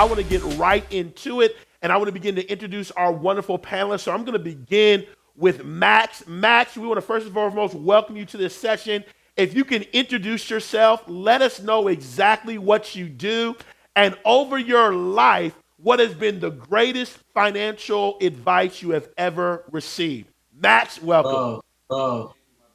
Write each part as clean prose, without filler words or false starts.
I want to get right into it, and I want to begin to introduce our wonderful panelists. So I'm going to begin with Max. Max, we want to first and foremost welcome you to this session. If you can introduce yourself, let us know exactly what you do, and over your life, what has been the greatest financial advice you have ever received. Max, welcome. Oh, oh,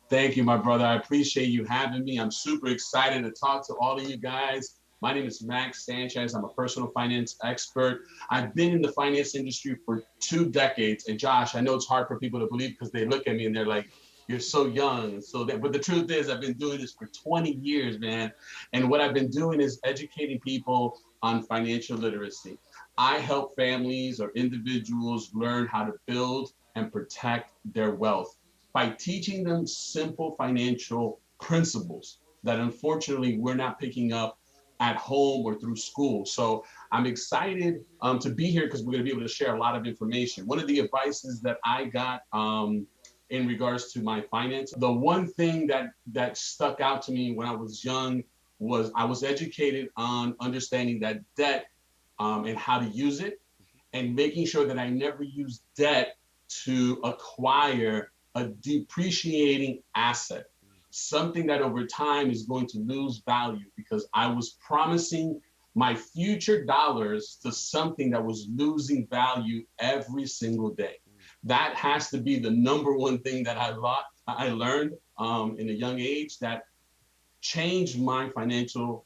thank you, my brother. I appreciate you having me. I'm super excited to talk to all of you guys. My name is Max Sanchez. I'm a personal finance expert. I've been in the finance industry for 2 decades. And Josh, I know it's hard for people to believe because they look at me and they're like, you're so young. But the truth is, I've been doing this for 20 years, man. And what I've been doing is educating people on financial literacy. I help families or individuals learn how to build and protect their wealth by teaching them simple financial principles that unfortunately we're not picking up at home or through school. So I'm excited to be here because we're going to be able to share a lot of information. One of the advices that I got in regards to my finance, the one thing that stuck out to me when I was young was I was educated on understanding that debt and how to use it, and making sure that I never use debt to acquire a depreciating asset, something that over time is going to lose value because I was promising my future dollars to something that was losing value every single day. That has to be the number one thing that I learned in a young age that changed my financial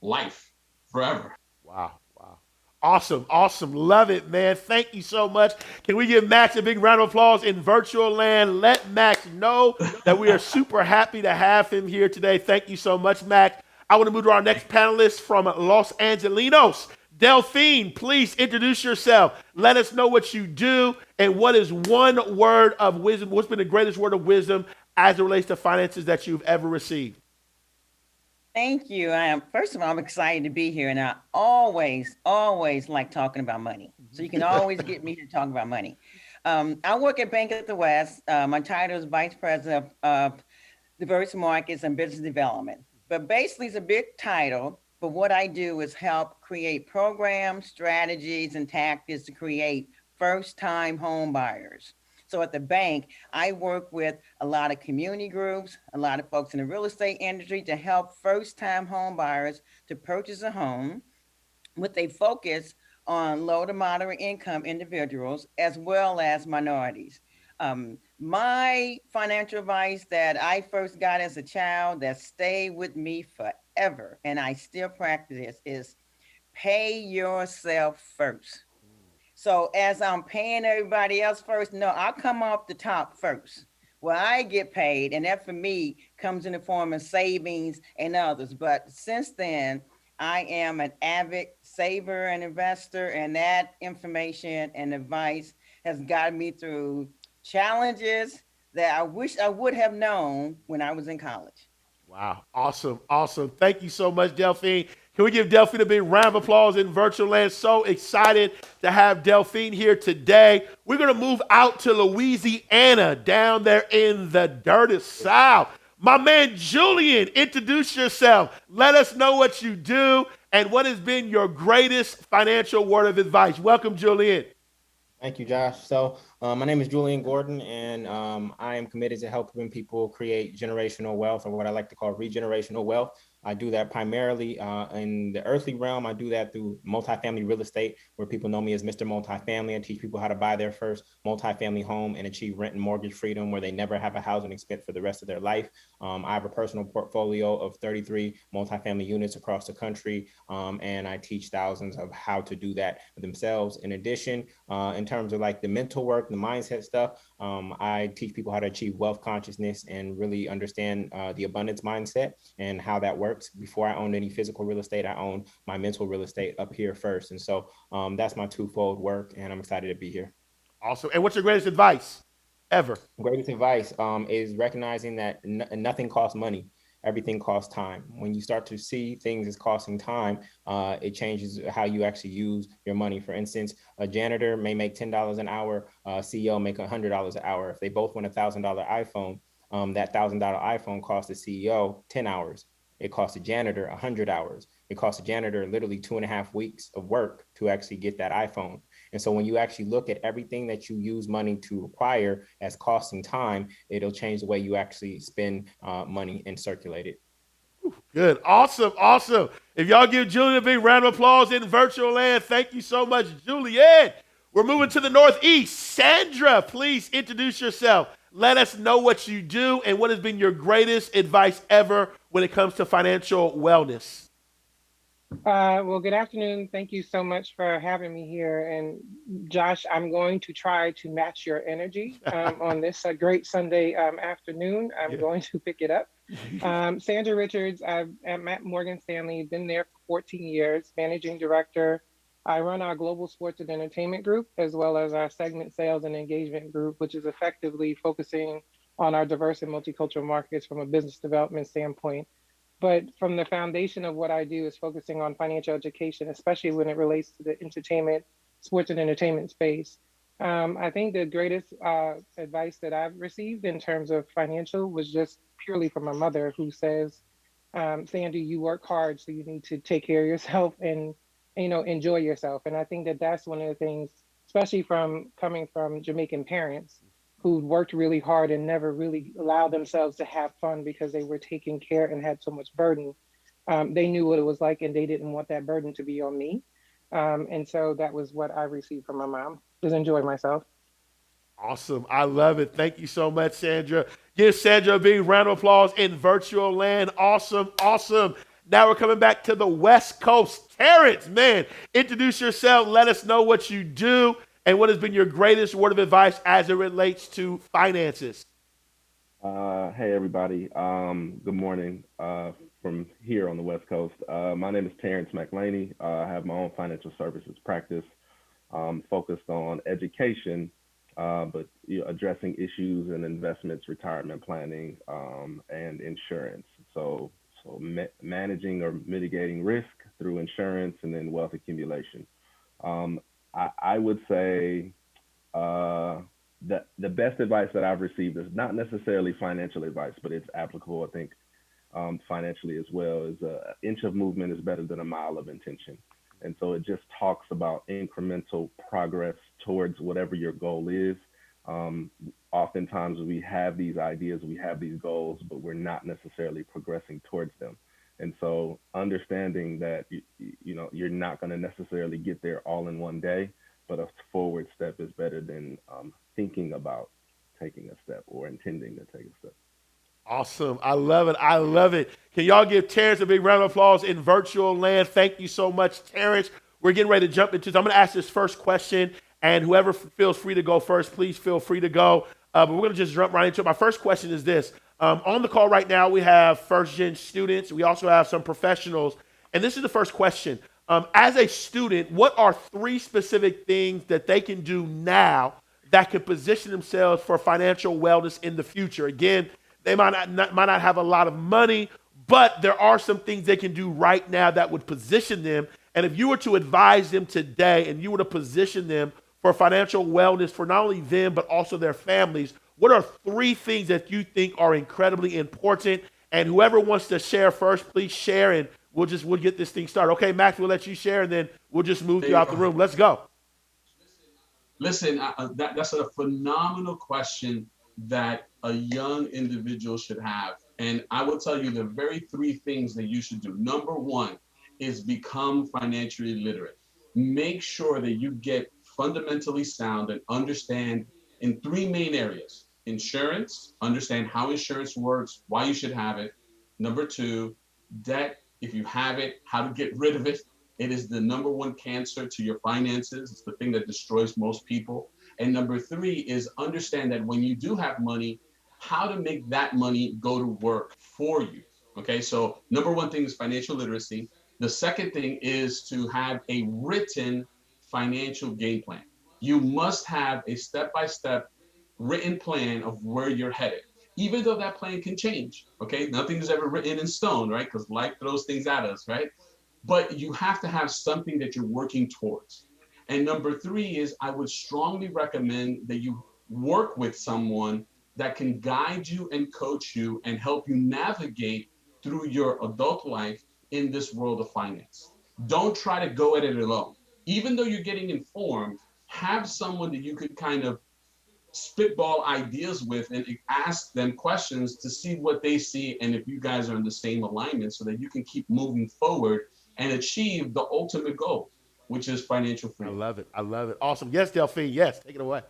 life forever. Wow. Wow. Awesome. Awesome. Love it, man. Thank you so much. Can we give Max a big round of applause in virtual land? Let Max know that we are super happy to have him here today. Thank you so much, Max. I want to move to our next panelist from Los Angelinos. Delphine, please introduce yourself. Let us know what you do and what is one word of wisdom. What's been the greatest word of wisdom as it relates to finances that you've ever received? Thank you. First of all, I'm excited to be here, and I always like talking about money. So you can always get me to talk about money. I work at Bank of the West. My title is Vice President of Diverse Markets and Business Development. But basically, it's a big title. But what I do is help create programs, strategies, and tactics to create first-time home buyers. So at the bank, I work with a lot of community groups, a lot of folks in the real estate industry to help first-time home buyers to purchase a home with a focus on low to moderate income individuals as well as minorities. My financial advice that I first got as a child that stayed with me forever, and I still practice this, is pay yourself first. So as I'm paying everybody else first, no, I'll come off the top first. Well, I get paid, and that for me comes in the form of savings and others. But since then, I am an avid saver and investor, and that information and advice has gotten me through challenges that I wish I would have known when I was in college. Wow. Awesome. Awesome. Thank you so much, Delphine. Can we give Delphine a big round of applause in virtual land? So excited to have Delphine here today. We're going to move out to Louisiana, down there in the dirty South. My man Julian, introduce yourself. Let us know what you do and what has been your greatest financial word of advice. Welcome, Julian. Thank you, Josh. My name is Julian Gordon, and I am committed to helping people create generational wealth, or what I like to call regenerational wealth. I do that primarily in the earthly realm. I do that through multifamily real estate, where people know me as Mr. Multifamily. I teach people how to buy their first multifamily home and achieve rent and mortgage freedom, where they never have a housing expense for the rest of their life. I have a personal portfolio of 33 multifamily units across the country, and I teach thousands of how to do that themselves. In addition, in terms of like the mental work, the mindset stuff, I teach people how to achieve wealth consciousness and really understand the abundance mindset and how that works. Before I owned any physical real estate, I owned my mental real estate up here first. And so that's my twofold work, and I'm excited to be here. Awesome. And what's your greatest advice ever? Greatest advice is recognizing that nothing costs money. Everything costs time. When you start to see things as costing time, it changes how you actually use your money. For instance, a janitor may make $10 an hour, a CEO make $100 an hour. If they both want $1,000 iPhone, that $1,000 iPhone costs the CEO 10 hours. It costs a janitor 100 hours. It costs a janitor literally 2.5 weeks of work to actually get that iPhone. And so when you actually look at everything that you use money to acquire as costing time, it'll change the way you actually spend money and circulate it. Good. Awesome. Awesome. If y'all give Julian a big round of applause in virtual land, thank you so much, Julian. We're moving to the Northeast. Sandra, please introduce yourself. Let us know what you do and what has been your greatest advice ever when it comes to financial wellness. Well, good afternoon. Thank you so much for having me here. And Josh, I'm going to try to match your energy on this great Sunday afternoon. I'm going to pick it up. Sandra Richards, I'm at Morgan Stanley, been there for 14 years, managing director. I run our global sports and entertainment group, as well as our segment sales and engagement group, which is effectively focusing on our diverse and multicultural markets from a business development standpoint. But from the foundation of what I do is focusing on financial education, especially when it relates to the entertainment, sports and entertainment space. I think the greatest advice that I've received in terms of financial was just purely from my mother, who says, Sandy, you work hard, so you need to take care of yourself and enjoy yourself. And I think that that's one of the things, especially from coming from Jamaican parents who worked really hard and never really allowed themselves to have fun because they were taking care and had so much burden. They knew what it was like, and they didn't want that burden to be on me. And so that was what I received from my mom. Just enjoy myself. Awesome. I love it. Thank you so much, Sandra. Give Sandra a big round of applause in virtual land. Awesome. Awesome. Now we're coming back to the West Coast. Terrence, man, introduce yourself. Let us know what you do and what has been your greatest word of advice as it relates to finances. Hey, everybody. Good morning from here on the West Coast. My name is Terrence McLaney. I have my own financial services practice focused on education, but addressing issues in investments, retirement planning, and insurance. So managing or mitigating risk through insurance and then wealth accumulation. I would say that the best advice that I've received is not necessarily financial advice, but it's applicable, I think, financially as well. Is an inch of movement is better than a mile of intention. And so it just talks about incremental progress towards whatever your goal is. Oftentimes we have these ideas, we have these goals, but we're not necessarily progressing towards them. And so understanding that, you're not going to necessarily get there all in one day, but a forward step is better than thinking about taking a step or intending to take a step. Awesome. I love it. I love it. Can y'all give Terrence a big round of applause in virtual land? Thank you so much, Terrence. We're getting ready to jump into this. I'm going to ask this first question, and whoever feels free to go first, please feel free to go. But we're going to just jump right into it. My first question is this. On the call right now, we have first-gen students. We also have some professionals. And this is the first question. As a student, what are 3 specific things that they can do now that could position themselves for financial wellness in the future? Again, they might not have a lot of money, but there are some things they can do right now that would position them. And if you were to advise them today and you were to position them for financial wellness for not only them, but also their families, what are 3 things that you think are incredibly important? And whoever wants to share first, please share, and we'll get this thing started. Okay, Max, we'll let you share, and then we'll just move you out the room. Let's go. Listen, that's a phenomenal question that a young individual should have. And I will tell you the very 3 things that you should do. Number 1 is become financially literate. Make sure that you get fundamentally sound and understand in 3 main areas. Insurance, understand how insurance works, why you should have it. Number 2, debt, if you have it, how to get rid of it. It is the number 1 cancer to your finances. It's the thing that destroys most people. And number 3 is understand that when you do have money, how to make that money go to work for you. Okay, so number 1 thing is financial literacy. The second thing is to have a written financial game plan. You must have a step-by-step written plan of where you're headed, even though that plan can change. Okay, nothing is ever written in stone, right? Because life throws things at us, right? But you have to have something that you're working towards. And number 3 is I would strongly recommend that you work with someone that can guide you and coach you and help you navigate through your adult life in this world of finance. Don't try to go at it alone. Even though you're getting informed, have someone that you could kind of spitball ideas with and ask them questions to see what they see and if you guys are in the same alignment so that you can keep moving forward and achieve the ultimate goal, which is financial I freedom. love it. I love it. Awesome. Yes, Delphine. Yes, take it away.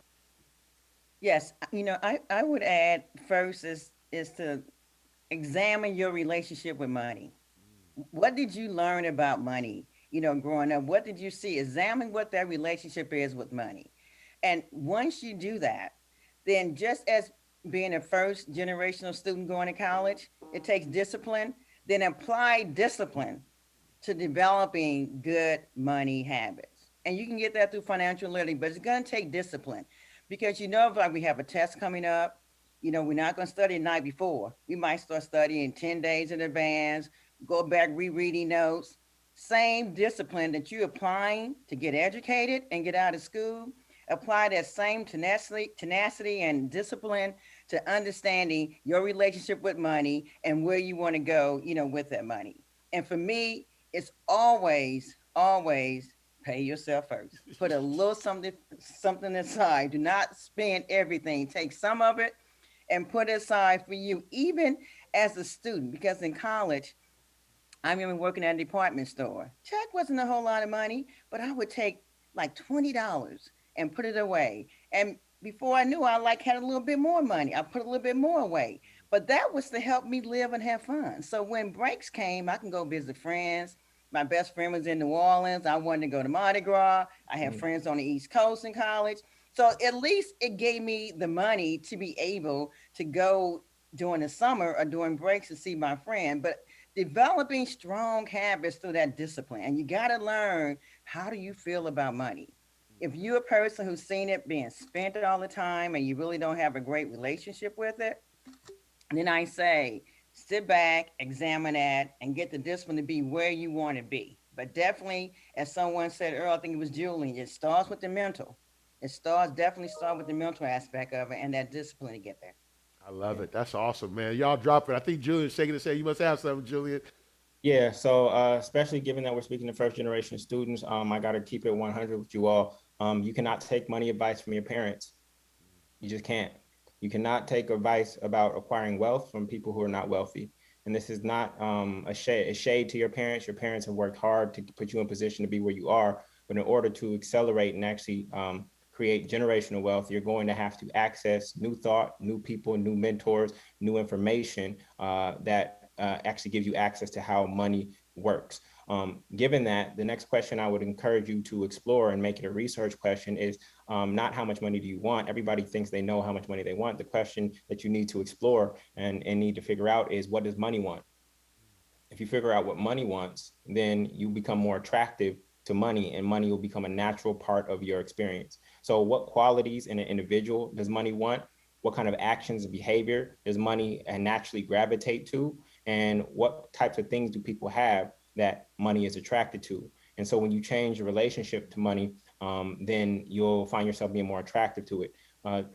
Yes, I would add first is to examine your relationship with money. What did you learn about money, growing up? What did you see? Examine what that relationship is with money. And once you do that, then just as being a first generational student going to college, it takes discipline, then apply discipline to developing good money habits. And you can get that through financial literacy, but it's going to take discipline because if like we have a test coming up, we're not going to study the night before. We might start studying 10 days in advance, go back rereading notes. Same discipline that you're applying to get educated and get out of school, apply that same tenacity and discipline to understanding your relationship with money and where you want to go, with that money. And for me, it's always pay yourself first. Put a little something aside. Do not spend everything. Take some of it and put it aside for you, even as a student, because in college, I remember working at a department store. Check wasn't a whole lot of money, but I would take like $20 and put it away. And before I knew, I had a little bit more money. I put a little bit more away. But that was to help me live and have fun. So when breaks came, I can go visit friends. My best friend was in New Orleans. I wanted to go to Mardi Gras. I have friends on the East Coast in college. So at least it gave me the money to be able to go during the summer or during breaks to see my friend. But developing strong habits through that discipline. And you got to learn, how do you feel about money? If you're a person who's seen it being spent all the time and you really don't have a great relationship with it, then I say, sit back, examine that, and get the discipline to be where you want to be. But definitely, as someone said earlier, I think it was Julie, it starts with the mental. Definitely start with the mental aspect of it and that discipline to get there. I love it. That's awesome, man. Y'all drop it. I think Julian's shaking his head. You must have something, Julian. Yeah, so especially given that we're speaking to first generation students, I got to keep it 100 with you all. You cannot take money advice from your parents. You just can't. You cannot take advice about acquiring wealth from people who are not wealthy. And this is not a shade to your parents. Your parents have worked hard to put you in position to be where you are. But in order to accelerate and actually create generational wealth, you're going to have to access new thought, new people, new mentors, new information that actually gives you access to how money works. Given that, the next question I would encourage you to explore and make it a research question is not how much money do you want? Everybody thinks they know how much money they want. The question that you need to explore and need to figure out is, what does money want? If you figure out what money wants, then you become more attractive to money, and money will become a natural part of your experience. So what qualities in an individual does money want? What kind of actions and behavior does money naturally gravitate to? And what types of things do people have that money is attracted to? And so when you change your relationship to money, then you'll find yourself being more attractive to it.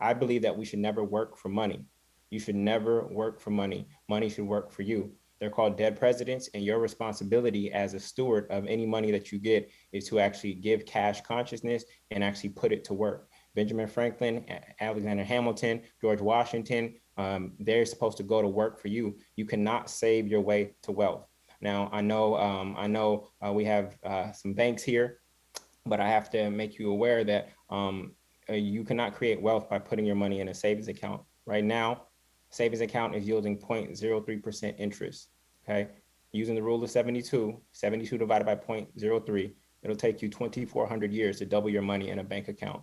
I believe that we should never work for money. You should never work for money. Money should work for you. They're called dead presidents, and your responsibility as a steward of any money that you get is to actually give cash consciousness and actually put it to work. Benjamin Franklin, Alexander Hamilton, George Washington, they're supposed to go to work for you. You cannot save your way to wealth. Now, I know we have some banks here, but I have to make you aware that you cannot create wealth by putting your money in a savings account. Right now, savings account is yielding 0.03% interest, okay? Using the rule of 72 divided by 0.03, it'll take you 2,400 years to double your money in a bank account,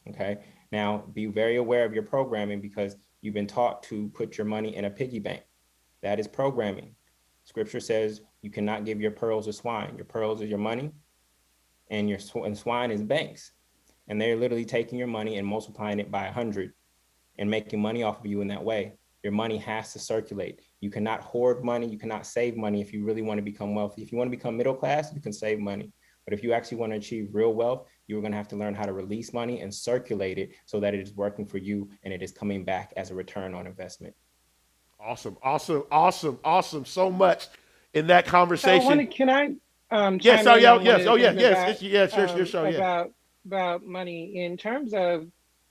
okay? Now, be very aware of your programming, because you've been taught to put your money in a piggy bank. That is programming. Scripture says you cannot give your pearls to swine. Your pearls is your money, and swine is banks. And they're literally taking your money and multiplying it by 100 and making money off of you in that way. Your money has to circulate. You cannot hoard money. You cannot save money if you really want to become wealthy. If you want to become middle class, you can save money. But if you actually want to achieve real wealth, you're going to have to learn how to release money and circulate it so that it is working for you and it is coming back as a return on investment. Awesome, awesome, awesome, awesome. So much in that So I conversation. wanted, can I Yes, chime oh in yeah, on one yes, of oh the yeah, things yes, it's, yes, your show, yeah. about money in terms of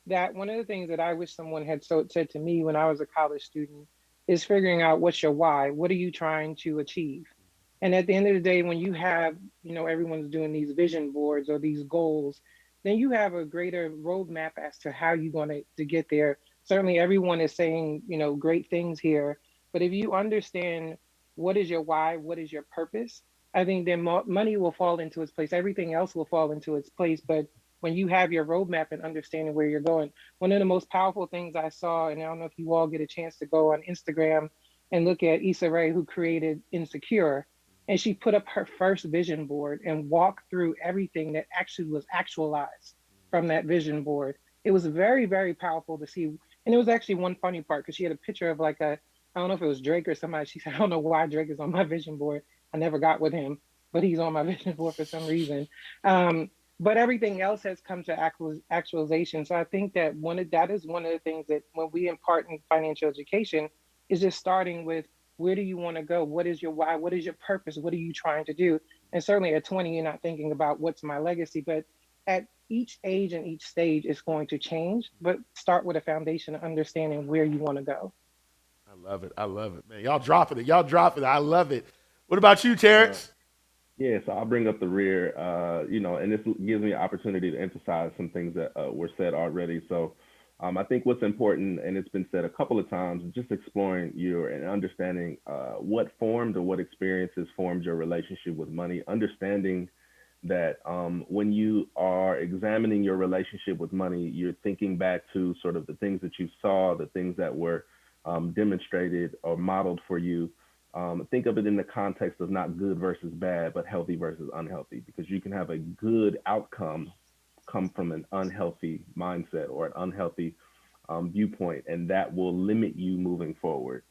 that? One of the things that I wish someone had said to me when I was a college student is figuring out what's your why. What are you trying to achieve? And at the end of the day, when you have, everyone's doing these vision boards or these goals, then you have a greater roadmap as to how you're going to get there. Certainly, everyone is saying, great things here. But if you understand what is your why, what is your purpose, I think then money will fall into its place. Everything else will fall into its place. But when you have your roadmap and understanding where you're going, one of the most powerful things I saw, and I don't know if you all get a chance to go on Instagram and look at Issa Rae, who created Insecure, and she put up her first vision board and walked through everything that actually was actualized from that vision board. It was very, very powerful to see. And it was actually one funny part because she had a picture of like I don't know if it was Drake or somebody. She said, I don't know why Drake is on my vision board. I never got with him, but he's on my vision board for some reason. But everything else has come to actualization. So I think that that is one of the things that when we impart in financial education is just starting with where do you want to go? What is your why? What is your purpose? What are you trying to do? And certainly at 20, you're not thinking about what's my legacy, but at each age and each stage, it's going to change. But start with a foundation of understanding where you want to go. I love it. I love it, man. Y'all dropping it. Y'all dropping it. I love it. What about you, Uh, Terrence? yeah, so I'll bring up the rear, and this gives me an opportunity to emphasize some things that were said already. So I think what's important, and it's been said a couple of times, is just exploring your and understanding what formed or what experiences formed your relationship with money, understanding that when you are examining your relationship with money, you're thinking back to sort of the things that you saw, the things that were demonstrated or modeled for you. Think of it in the context of not good versus bad, but healthy versus unhealthy, because you can have a good outcome come from an unhealthy mindset or an unhealthy viewpoint, and that will limit you moving forward.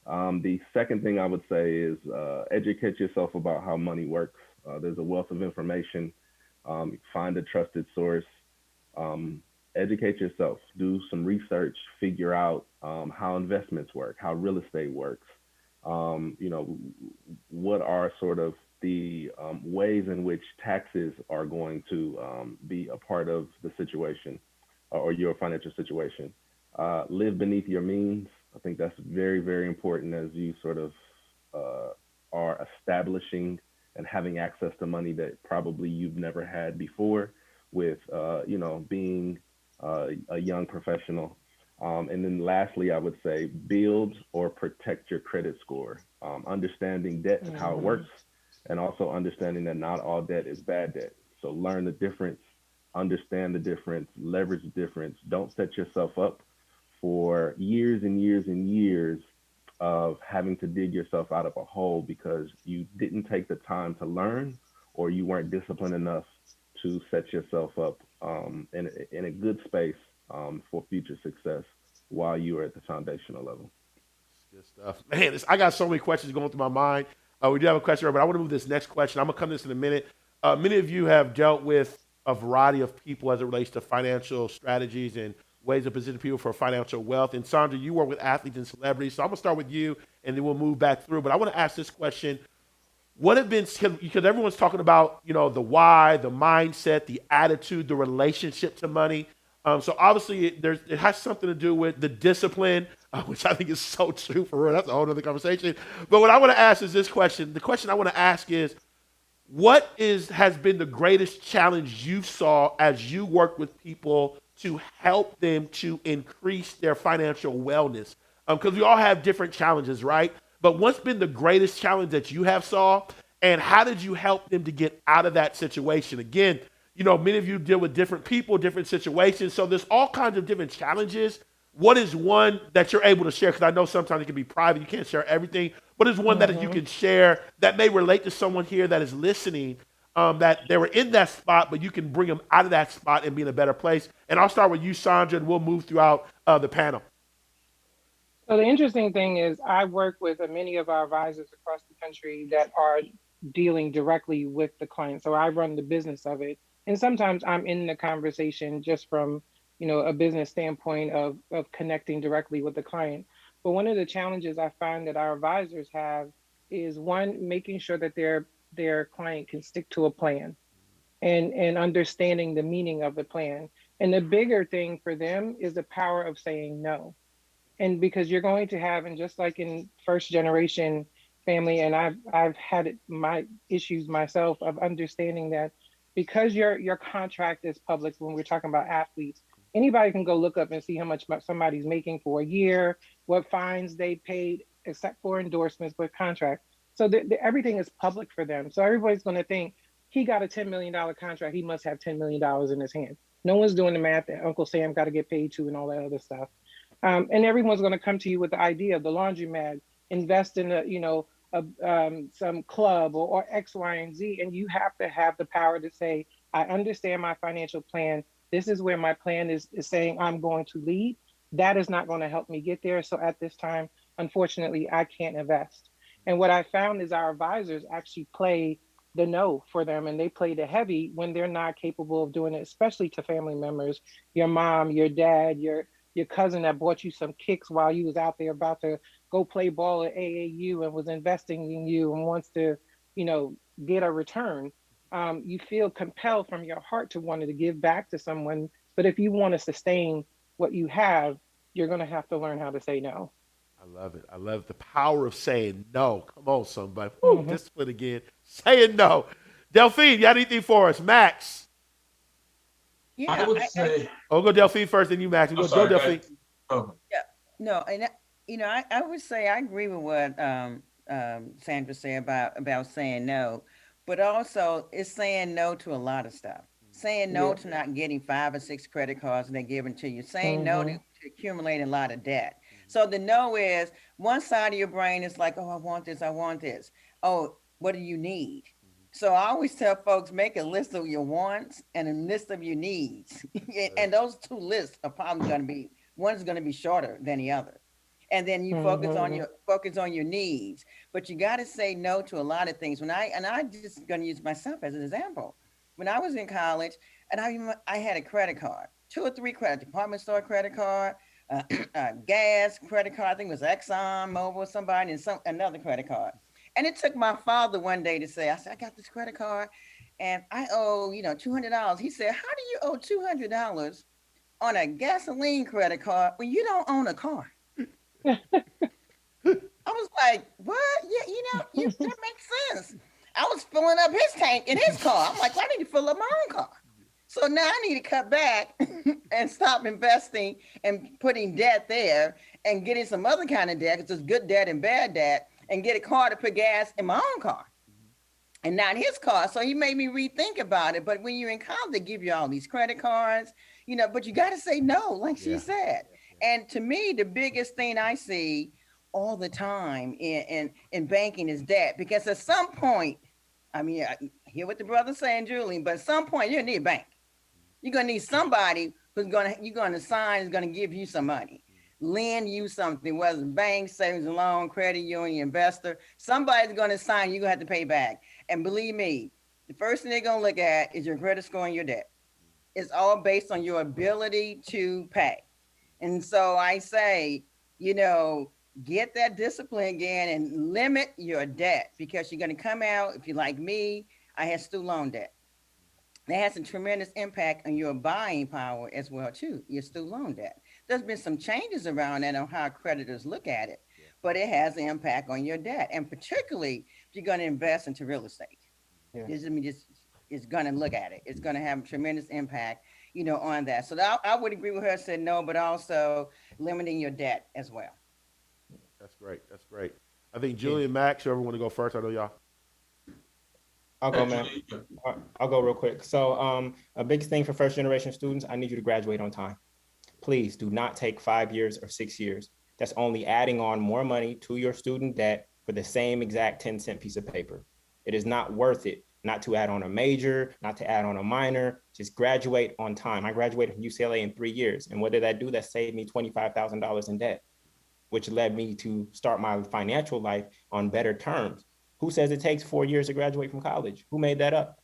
The second thing I would say is educate yourself about how money works. There's a wealth of information. Find a trusted source. Um, Educate yourself. Do some research. Figure out how investments work, how real estate works. You know, what are sort of the ways in which taxes are going to be a part of the situation or your financial situation. Live beneath your means. I think that's very, very important as you sort of uh, are establishing and having access to money that probably you've never had before with, being a young professional. And then lastly, I would say build or protect your credit score. Understanding debt and how it Mhm. works, and also understanding that not all debt is bad debt. So learn the difference, understand the difference, leverage the difference. Don't set yourself up for years and years and years of having to dig yourself out of a hole because you didn't take the time to learn or you weren't disciplined enough to set yourself up in a good space for future success while you are at the foundational level. Good stuff. Man, I got so many questions going through my mind. We do have a question, but I want to move this next question. I'm going to come to this in a minute. Many of you have dealt with a variety of people as it relates to financial strategies and ways to position people for financial wealth. And Sandra, you work with athletes and celebrities. So I'm going to start with you and then we'll move back through. But I want to ask this question. What have been, because everyone's talking about, the why, the mindset, the attitude, the relationship to money. So obviously it has something to do with the discipline, which I think is so true for real. That's a whole other conversation. But what I want to ask is this question. The question I want to ask is, what has been the greatest challenge you saw as you work with people to help them to increase their financial wellness? Because we all have different challenges, right? But what's been the greatest challenge that you have saw, and how did you help them to get out of that situation? Again, many of you deal with different people, different situations, so there's all kinds of different challenges. What is one that you're able to share? Because I know sometimes it can be private, you can't share everything. What is one that you Mhm. can share that may relate to someone here that is listening, that they were in that spot, but you can bring them out of that spot and be in a better place? And I'll start with you, Sandra, and we'll move throughout the panel. So the interesting thing is, I work with many of our advisors across the country that are dealing directly with the client. So I run the business of it, and sometimes I'm in the conversation just from a business standpoint of connecting directly with the client. But one of the challenges I find that our advisors have is one, making sure that their client can stick to a plan and understanding the meaning of the plan. And the bigger thing for them is the power of saying no. And because you're going to have, and just like in first generation family, and I've had my issues myself of understanding that because your contract is public when we're talking about athletes, anybody can go look up and see how much somebody's making for a year, what fines they paid, except for endorsements, but contract. So everything is public for them. So everybody's going to think he got a $10 million contract. He must have $10 million in his hand. No one's doing the math that Uncle Sam got to get paid to and all that other stuff. And everyone's going to come to you with the idea of the laundromat, invest in some club or X, Y, and Z. And you have to have the power to say, I understand my financial plan. This is where my plan is saying I'm going to lead. That is not going to help me get there. So at this time, unfortunately, I can't invest. And what I found is our advisors actually play the no for them, and they play the heavy when they're not capable of doing it, especially to family members, your mom, your dad, your cousin that bought you some kicks while you was out there about to go play ball at AAU and was investing in you and wants to, get a return. You feel compelled from your heart to want to give back to someone. But if you want to sustain what you have, you're going to have to learn how to say no. I love it. I love the power of saying no. Come on, somebody. Woo, discipline again. Saying no. Delphine, you got anything for us? Max. Yeah, I would say. I'll go Delphine first, then you, Max. Go Delphine. Oh. Yeah, no, and I would say I agree with what Sandra said about saying no, but also it's saying no to a lot of stuff. Saying no to not getting 5 or 6 credit cards and they're giving to you. Saying no to accumulating a lot of debt. So the no is one side of your brain is like, oh, I want this, I want this. Oh, what do you need? So I always tell folks, make a list of your wants and a list of your needs. And those two lists are probably going to be, one's going to be shorter than the other. And then you focus on your needs. But you got to say no to a lot of things. I just going to use myself as an example. When I was in college, and I had a credit card, 2 or 3 department store credit card, gas credit card, I think it was Exxon Mobil or somebody, and another credit card. And it took my father one day to say, I got this credit card and I owe, $200. He said, how do you owe $200 on a gasoline credit card when you don't own a car? I was like, what? Yeah, that makes sense. I was filling up his tank in his car. I'm like, well, I need to fill up my own car. So now I need to cut back and stop investing and putting debt there and getting some other kind of debt, because there's good debt and bad debt, and get a car to put gas in my own car and not his car. So he made me rethink about it. But when you're in college, they give you all these credit cards, but you got to say no, like she said. And to me, the biggest thing I see all the time in banking is debt, because at some point, I hear what the brother's saying, Julian, but at some point you're going to need a bank. You're going to need somebody you're going to sign is going to give you some money, lend you something, whether it's bank, savings and loan, credit union, investor. Somebody's going to sign, you're going to have to pay back. And believe me, the first thing they're going to look at is your credit score and your debt. It's all based on your ability to pay. And so I say, get that discipline again and limit your debt, because you're going to come out, if you're like me, I had student loan debt. That has a tremendous impact on your buying power as well, too, your student loan debt. There's been some changes around that on how creditors look at it, but it has an impact on your debt. And particularly if you're going to invest into real estate, it's going to look at it. It's going to have a tremendous impact, on that. So I would agree with her, said no, but also limiting your debt as well. That's great. That's great. I think Julian, Max, whoever want to go first, I know y'all. I'll go, man. I'll go real quick. So a big thing for first generation students, I need you to graduate on time. Please do not take 5 years or 6 years. That's only adding on more money to your student debt for the same exact 10-cent piece of paper. It is not worth it not to add on a major, not to add on a minor. Just graduate on time. I graduated from UCLA in 3 years. And what did that do? That saved me $25,000 in debt, which led me to start my financial life on better terms. Who says it takes 4 years to graduate from college? Who made that up?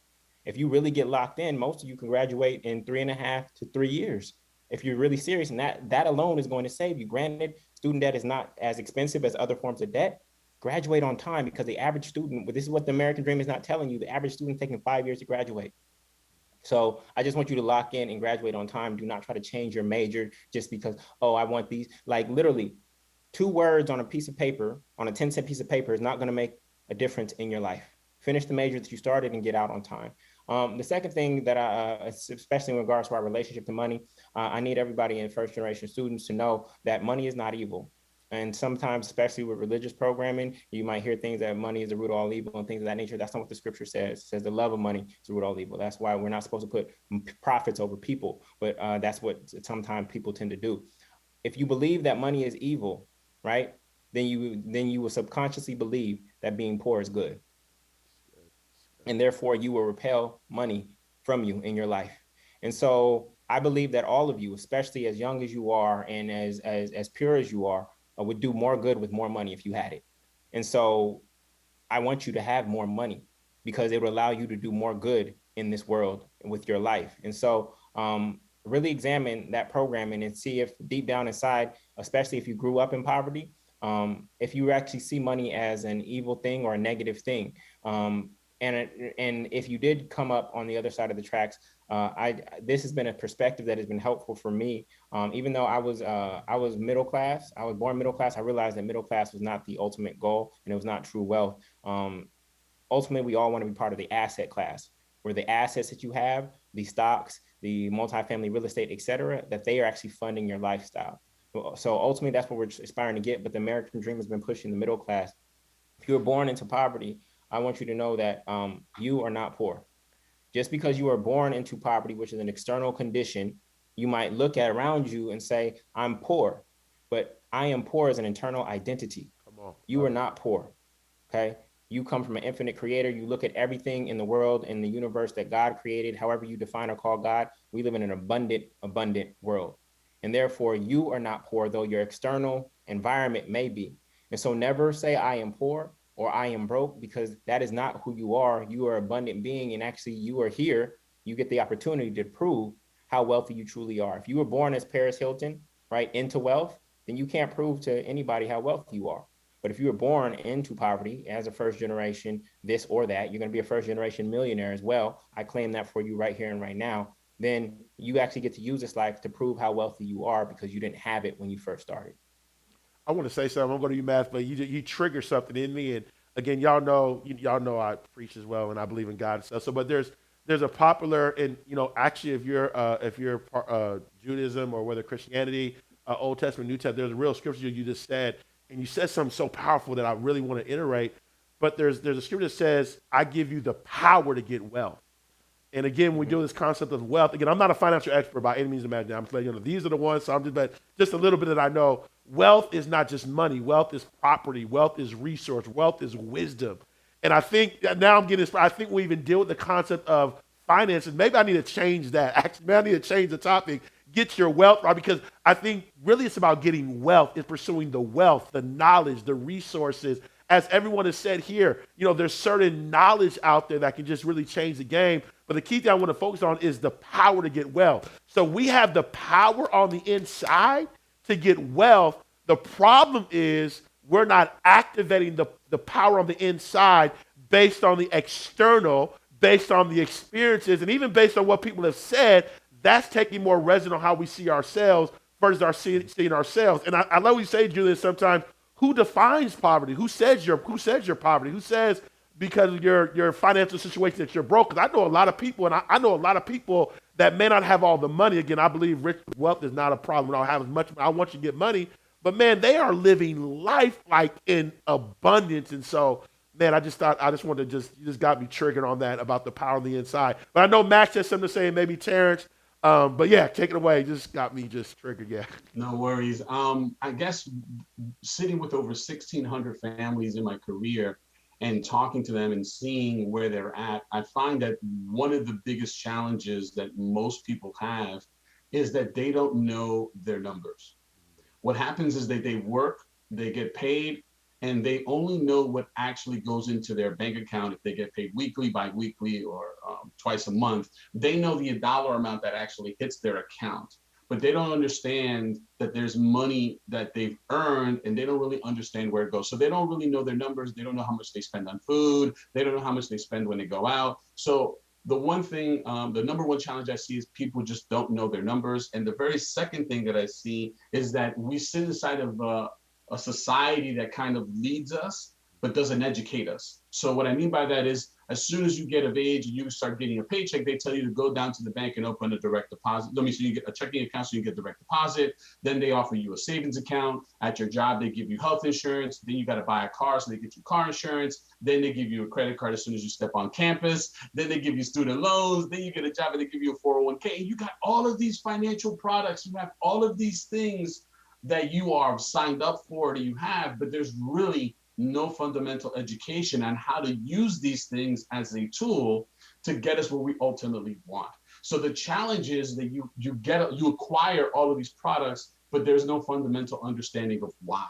If you really get locked in, most of you can graduate in 3.5 to 3 years. If you're really serious, and that alone is going to save you. Granted, it's student debt is not as expensive as other forms of debt, graduate on time, because the average student, this is what the American dream is not telling you, the average student taking 5 years to graduate. So I just want you to lock in and graduate on time. Do not try to change your major just because, oh, I want these. Like literally 2 words on a piece of paper, on a 10-cent piece of paper, is not going to make a difference in your life. Finish the major that you started and get out on time. The second thing that especially in regards to our relationship to money, I need everybody in first generation students to know that money is not evil. And sometimes, especially with religious programming, you might hear things that money is the root of all evil and things of that nature. That's not what the scripture says. It says the love of money is the root of all evil. That's why we're not supposed to put profits over people, but that's what sometimes people tend to do. If you believe that money is evil, right, then you will subconsciously believe that being poor is good. And therefore you will repel money from you in your life. And so I believe that all of you, especially as young as you are and as pure as you are, would do more good with more money if you had it. And so I want you to have more money because it will allow you to do more good in this world with your life. And so really examine that programming and see if deep down inside, especially if you grew up in poverty, if you actually see money as an evil thing or a negative thing. And if you did come up on the other side of the tracks, this has been a perspective that has been helpful for me. Even though I was middle class, I was born middle class, I realized that middle class was not the ultimate goal and it was not true wealth. Ultimately, we all want to be part of the asset class, where the assets that you have, the stocks, the multifamily real estate, et cetera, that they are actually funding your lifestyle. So ultimately, that's what we're aspiring to get. But the American dream has been pushing the middle class. If you were born into poverty, I want you to know that you are not poor. Just because you are born into poverty, which is an external condition, you might look at around you and say, I'm poor, but I am poor as an internal identity. Come on. You are not poor, okay? You come from an infinite creator. You look at everything in the world, in the universe that God created, however you define or call God. We live in an abundant world. And therefore, you are not poor, though your external environment may be. And so never say I am poor or I am broke, because that is not who you are. You are an abundant being, and actually you are here. You get the opportunity to prove how wealthy you truly are. If you were born as Paris Hilton, right, into wealth, then you can't prove to anybody how wealthy you are. But if you were born into poverty as a first generation, this or that, you're going to be a first generation millionaire as well. I claim that for you right here and right now. Then you actually get to use this life to prove how wealthy you are, because you didn't have it when you first started. I want to say something. I'm going to you, Matt, but you trigger something in me. And again, y'all know I preach as well, and I believe in God and stuff. So, but there's a popular, and actually, if you're Judaism or whether Christianity, Old Testament, New Testament, there's a real scripture you just said, and you said something so powerful that I really want to iterate. But there's a scripture that says, "I give you the power to get wealth." And again, when we do this concept of wealth, again, I'm not a financial expert by any means imaginable. I'm just letting you know these are the ones. So I'm just a little bit that I know. Wealth is not just money. Wealth is property. Wealth is resource. Wealth is wisdom. And I think now I think we even deal with the concept of finances. Maybe I need to change that. Actually, maybe I need to change the topic. Get your wealth right, because I think really it's about getting wealth. It's pursuing the wealth, the knowledge, the resources. As everyone has said here, there's certain knowledge out there that can just really change the game. But the key thing I want to focus on is the power to get wealth. So we have the power on the inside to get wealth. The problem is we're not activating the power on the inside based on the external, based on the experiences, and even based on what people have said. That's taking more resonance on how we see ourselves versus seeing ourselves. And I love what you say, Julian, sometimes. Who defines poverty? Who says you're poverty? Who says because of your financial situation that you're broke? Because I know a lot of people, and I know a lot of people that may not have all the money. Again, I believe wealth is not a problem. I don't have as much. I want you to get money. But, man, they are living life like in abundance. And so, man, I just wanted to you just got me triggered on that about the power on the inside. But I know Max has something to say, maybe Terrence. But yeah, take it away. Just got me triggered. Yeah. No worries. I guess sitting with over 1,600 families in my career and talking to them and seeing where they're at, I find that one of the biggest challenges that most people have is that they don't know their numbers. What happens is that they work, they get paid, and they only know what actually goes into their bank account. If they get paid weekly, bi-weekly, or twice a month, they know the dollar amount that actually hits their account. but they don't understand that there's money that they've earned and they don't really understand where it goes. So they don't really know their numbers. They don't know how much they spend on food. They don't know how much they spend when they go out. So the one thing, the number one challenge I see is people just don't know their numbers. And the very second thing that I see is that we sit inside of a society that kind of leads us, but doesn't educate us. So what I mean by that is, as soon as you get of age and you start getting a paycheck, they tell you to go down to the bank and open a direct deposit. So you get a checking account, so you get direct deposit. Then they offer you a savings account. At your job, they give you health insurance. Then you got to buy a car, so they get you car insurance. Then they give you a credit card as soon as you step on campus. Then they give you student loans. Then you get a job and they give you a 401k. And you got all of these financial products. You have all of these things that you are signed up for, that you have, but there's really no fundamental education on how to use these things as a tool to get us where we ultimately want. So the challenge is that you acquire all of these products, but there's no fundamental understanding of why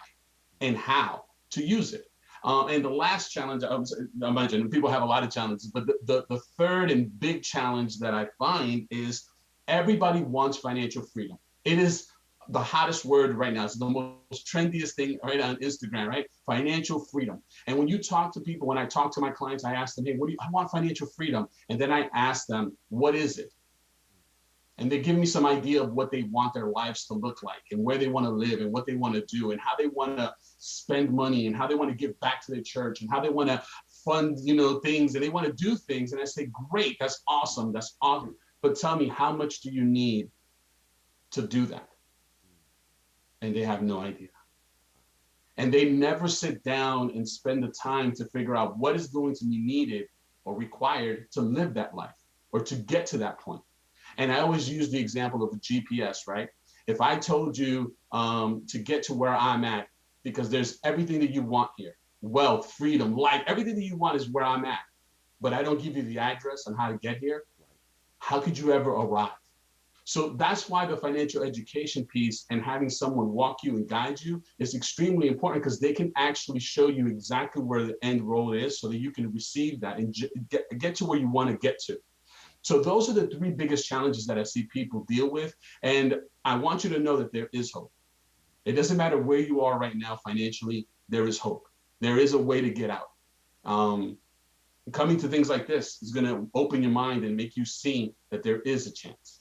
and how to use it. And the last challenge, I mentioned, people have a lot of challenges, but the third and big challenge that I find is everybody wants financial freedom. It is the hottest word right now. It's the most trendiest thing right on Instagram, right? Financial freedom. And when you talk to people, when I talk to my clients, I ask them, hey, I want financial freedom. And then I ask them, what is it? And they give me some idea of what they want their lives to look like and where they want to live and what they want to do and how they want to spend money and how they want to give back to their church and how they want to fund, things, and they want to do things. And I say, great, that's awesome. That's awesome. But tell me, how much do you need to do that? And they have no idea. And they never sit down and spend the time to figure out what is going to be needed or required to live that life or to get to that point. And I always use the example of the GPS, right? If I told you to get to where I'm at, because there's everything that you want here, wealth, freedom, life, everything that you want is where I'm at, but I don't give you the address on how to get here, how could you ever arrive? So that's why the financial education piece and having someone walk you and guide you is extremely important, because they can actually show you exactly where the end goal is so that you can receive that and get to where you want to get to. So those are the three biggest challenges that I see people deal with. And I want you to know that there is hope. It doesn't matter where you are right now financially, there is hope. There is a way to get out. Coming to things like this is going to open your mind and make you see that there is a chance.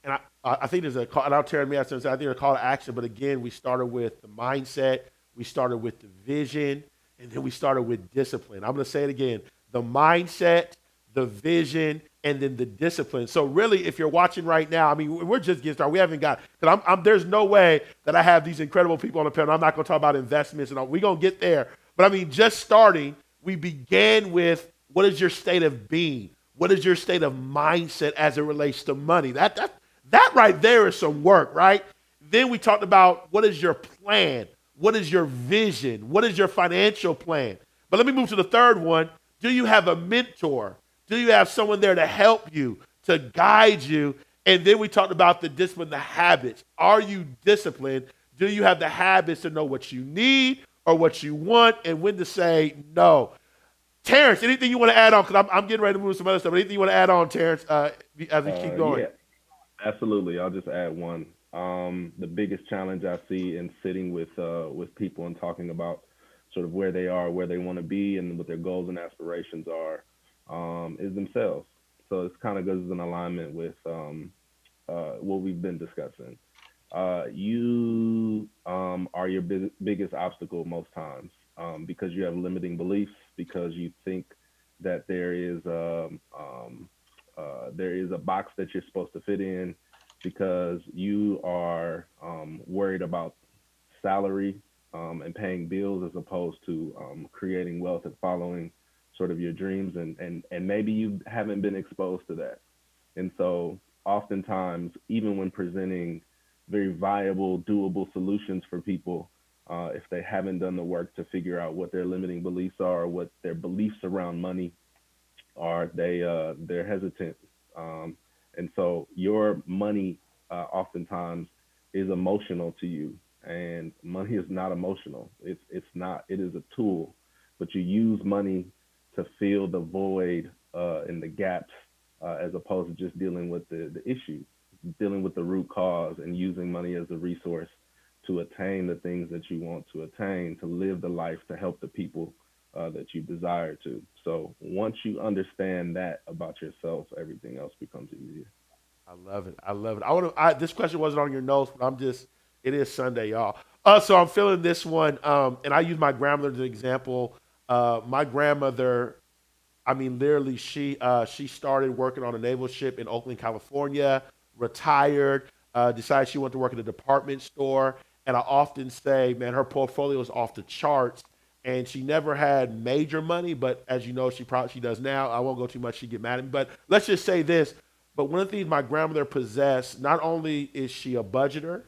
And I think there's a call, and I'll tell me, I think there's a call to action, but again, we started with the mindset, we started with the vision, and then we started with discipline. I'm going to say it again, the mindset, the vision, and then the discipline. So really, if you're watching right now, I mean, we're just getting started. We haven't got, because there's no way that I have these incredible people on the panel. I'm not going to talk about investments and all. We're going to get there. But I mean, just starting, we began with, what is your state of being? What is your state of mindset as it relates to money? That right there is some work, right? Then we talked about, what is your plan? What is your vision? What is your financial plan? But let me move to the third one. Do you have a mentor? Do you have someone there to help you, to guide you? And then we talked about the discipline, the habits. Are you disciplined? Do you have the habits to know what you need or what you want and when to say no? Terrence, anything you want to add on? Because I'm getting ready to move to some other stuff. Anything you want to add on, Terrence, as we keep going? Yeah. Absolutely. I'll just add one. The biggest challenge I see in sitting with people and talking about sort of where they are, where they want to be, and what their goals and aspirations are, is themselves. So it's kind of goes in alignment with what we've been discussing. You are your biggest obstacle most times, because you have limiting beliefs, because you think that there is a box that you're supposed to fit in, because you are worried about salary and paying bills, as opposed to creating wealth and following sort of your dreams, and maybe you haven't been exposed to that. And so oftentimes, even when presenting very viable, doable solutions for people, if they haven't done the work to figure out what their limiting beliefs are, what their beliefs around money are, they're hesitant. And so your money oftentimes is emotional to you, and money is not emotional. It's not. It is a tool, but you use money to fill the void and the gaps, as opposed to just dealing with the issue. dealing with the root cause and using money as a resource to attain the things that you want to attain, to live the life, to help the people that you desire to. So once you understand that about yourself, everything else becomes easier. I love it. I love it. This question wasn't on your notes, but it is Sunday, y'all. So I'm feeling this one. And I use my grandmother as an example. My grandmother, I mean, literally, she started working on a naval ship in Oakland, California, retired, decided she wanted to work at a department store. And I often say, man, her portfolio is off the charts. And she never had major money, but as you know, she does now. I won't go too much; she get mad at me. But let's just say this: but one of the things my grandmother possessed, not only is she a budgeter,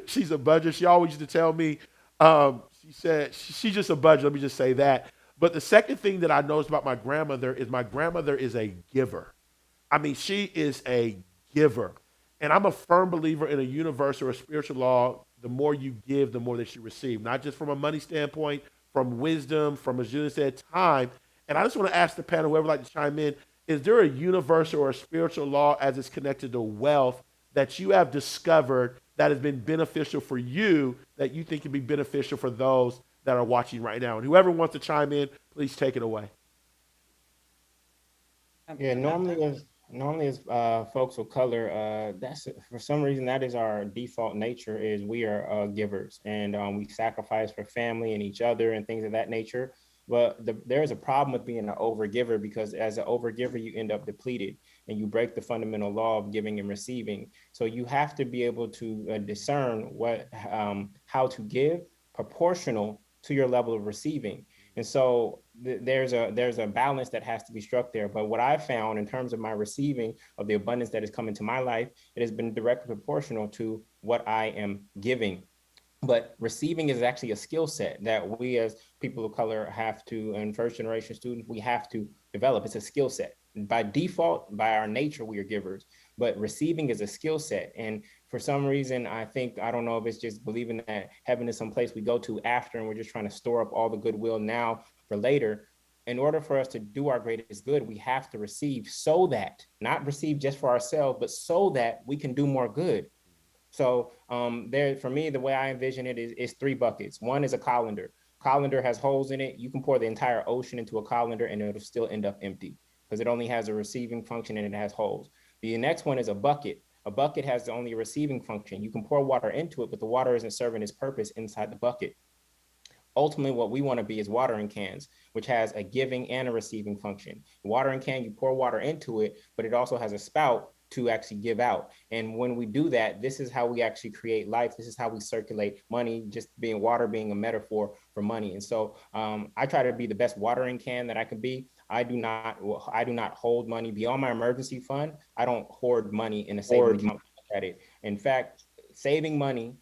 she's a budgeter. She always used to tell me, she said, she's just a budget. Let me just say that. But the second thing that I noticed about my grandmother is a giver. I mean, she is a giver. And I'm a firm believer in a universal or a spiritual law. The more you give, the more that you receive, not just from a money standpoint, from wisdom, from, as Julian said, time. And I just want to ask the panel, whoever would like to chime in, is there a universal or a spiritual law as it's connected to wealth that you have discovered that has been beneficial for you that you think can be beneficial for those that are watching right now? And whoever wants to chime in, please take it away. Yeah, normally as folks of color, that's for some reason that is our default nature, is we are givers, and we sacrifice for family and each other and things of that nature. But there's a problem with being an overgiver, because as an overgiver, you end up depleted and you break the fundamental law of giving and receiving. So you have to be able to discern how to give proportional to your level of receiving. And so there's a balance that has to be struck there. But what I've found in terms of my receiving of the abundance that has come into my life, it has been directly proportional to what I am giving. But receiving is actually a skill set that we as people of color have to, and first generation students, we have to develop. It's a skill set. By default, by our nature, we are givers, but receiving is a skill set. And for some reason, I don't know if it's just believing that heaven is some place we go to after, and we're just trying to store up all the goodwill now for later. In order for us to do our greatest good, we have to receive, so that, not receive just for ourselves, but so that we can do more good. So for me, the way I envision it is three buckets. One is a colander. Colander has holes in it. You can pour the entire ocean into a colander and it'll still end up empty, because it only has a receiving function and it has holes. The next one is a bucket. A bucket has only a receiving function. You can pour water into it, but the water isn't serving its purpose inside the bucket. Ultimately, what we want to be is watering cans, which has a giving and a receiving function. Watering can, you pour water into it, but it also has a spout to actually give out. And when we do that, this is how we actually create life. This is how we circulate money, just being water being a metaphor for money. And so I try to be the best watering can that I can be. I do not hold money beyond my emergency fund. I don't hoard money in a savings account at it. In fact, saving money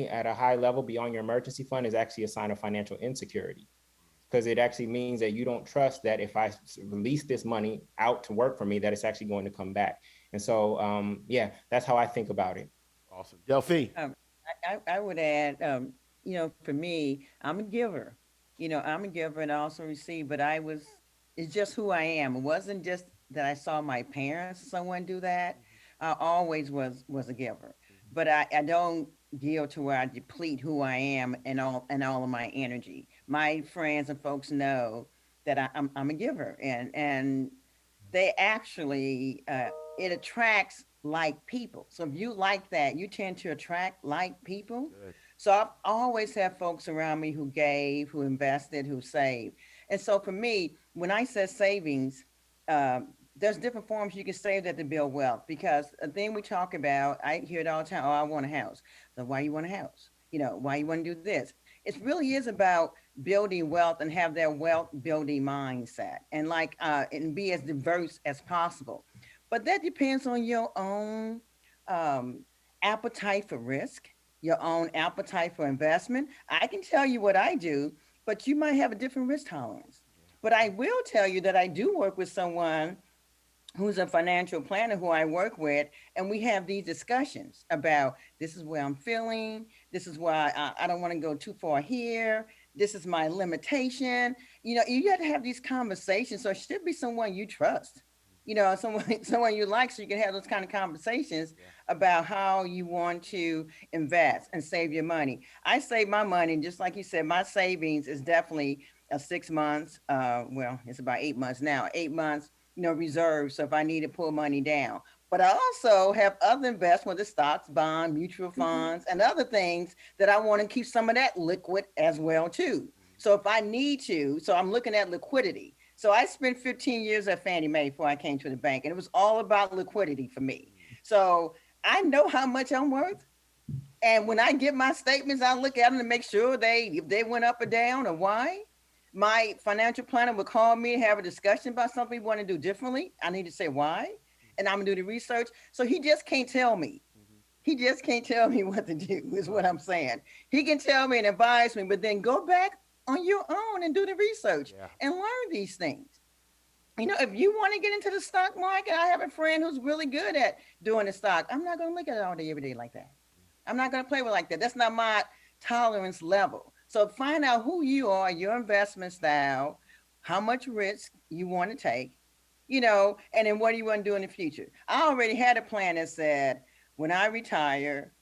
at a high level beyond your emergency fund is actually a sign of financial insecurity, because it actually means that you don't trust that if I release this money out to work for me, that it's actually going to come back. And so, that's how I think about it. Awesome. Delphine. I would add, for me, I'm a giver. I'm a giver and I also receive, but it's just who I am. It wasn't just that I saw my parents, someone do that. I always was a giver, but I don't give to where I deplete who I am and all of my energy. My friends and folks know that I'm a giver, and they actually, it attracts like people. So if you like that, you tend to attract like people. Good. So I've always had folks around me who gave, who invested, who saved. And so for me, when I said savings, there's different forms you can save that to build wealth, because a thing we talk about, I hear it all the time. Oh, I want a house. So why you want a house? Why you want to do this? It really is about building wealth and have that wealth building mindset, and and be as diverse as possible. But that depends on your own appetite for risk, your own appetite for investment. I can tell you what I do, but you might have a different risk tolerance. But I will tell you that I do work with someone who's a financial planner who I work with, and we have these discussions about, this is where I'm feeling, this is why I don't want to go too far here, this is my limitation. You have to have these conversations. So it should be someone you trust. someone someone you like, so you can have those kind of conversations about how you want to invest and save your money. I save my money, just like you said, my savings is definitely 6 months. Well, it's about 8 months now. 8 months, reserve. So if I need to pull money down. But I also have other investments, the stocks, bond, mutual funds, and other things that I want to keep some of that liquid as well too. So if I need to, so I'm looking at liquidity. So I spent 15 years at Fannie Mae before I came to the bank, and it was all about liquidity for me. So I know how much I'm worth. And when I get my statements, I look at them to make sure if they went up or down or why. My financial planner would call me and have a discussion about something we want to do differently. I need to say why, and I'm gonna do the research. So he just can't tell me. He just can't tell me what to do, is what I'm saying. He can tell me and advise me, but then go back on your own and do the research and learn these things. If you want to get into the stock market, I have a friend who's really good at doing the stock. I'm not going to look at it all day, every day like that. I'm not going to play with it like that. That's not my tolerance level. So find out who you are, your investment style, how much risk you want to take, and then what do you want to do in the future? I already had a plan that said, when I retire,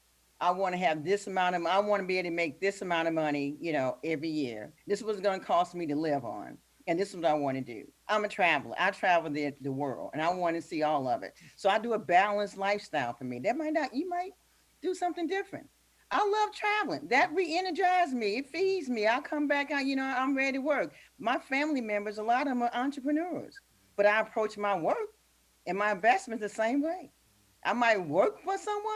I want to have this amount of, I want to be able to make this amount of money, every year. This was going to cost me to live on. And this is what I want to do. I'm a traveler. I travel the world and I want to see all of it. So I do a balanced lifestyle for me. You might do something different. I love traveling. That re-energizes me. It feeds me. I come back out, I'm ready to work. My family members, a lot of them are entrepreneurs, but I approach my work and my investments the same way. I might work for someone,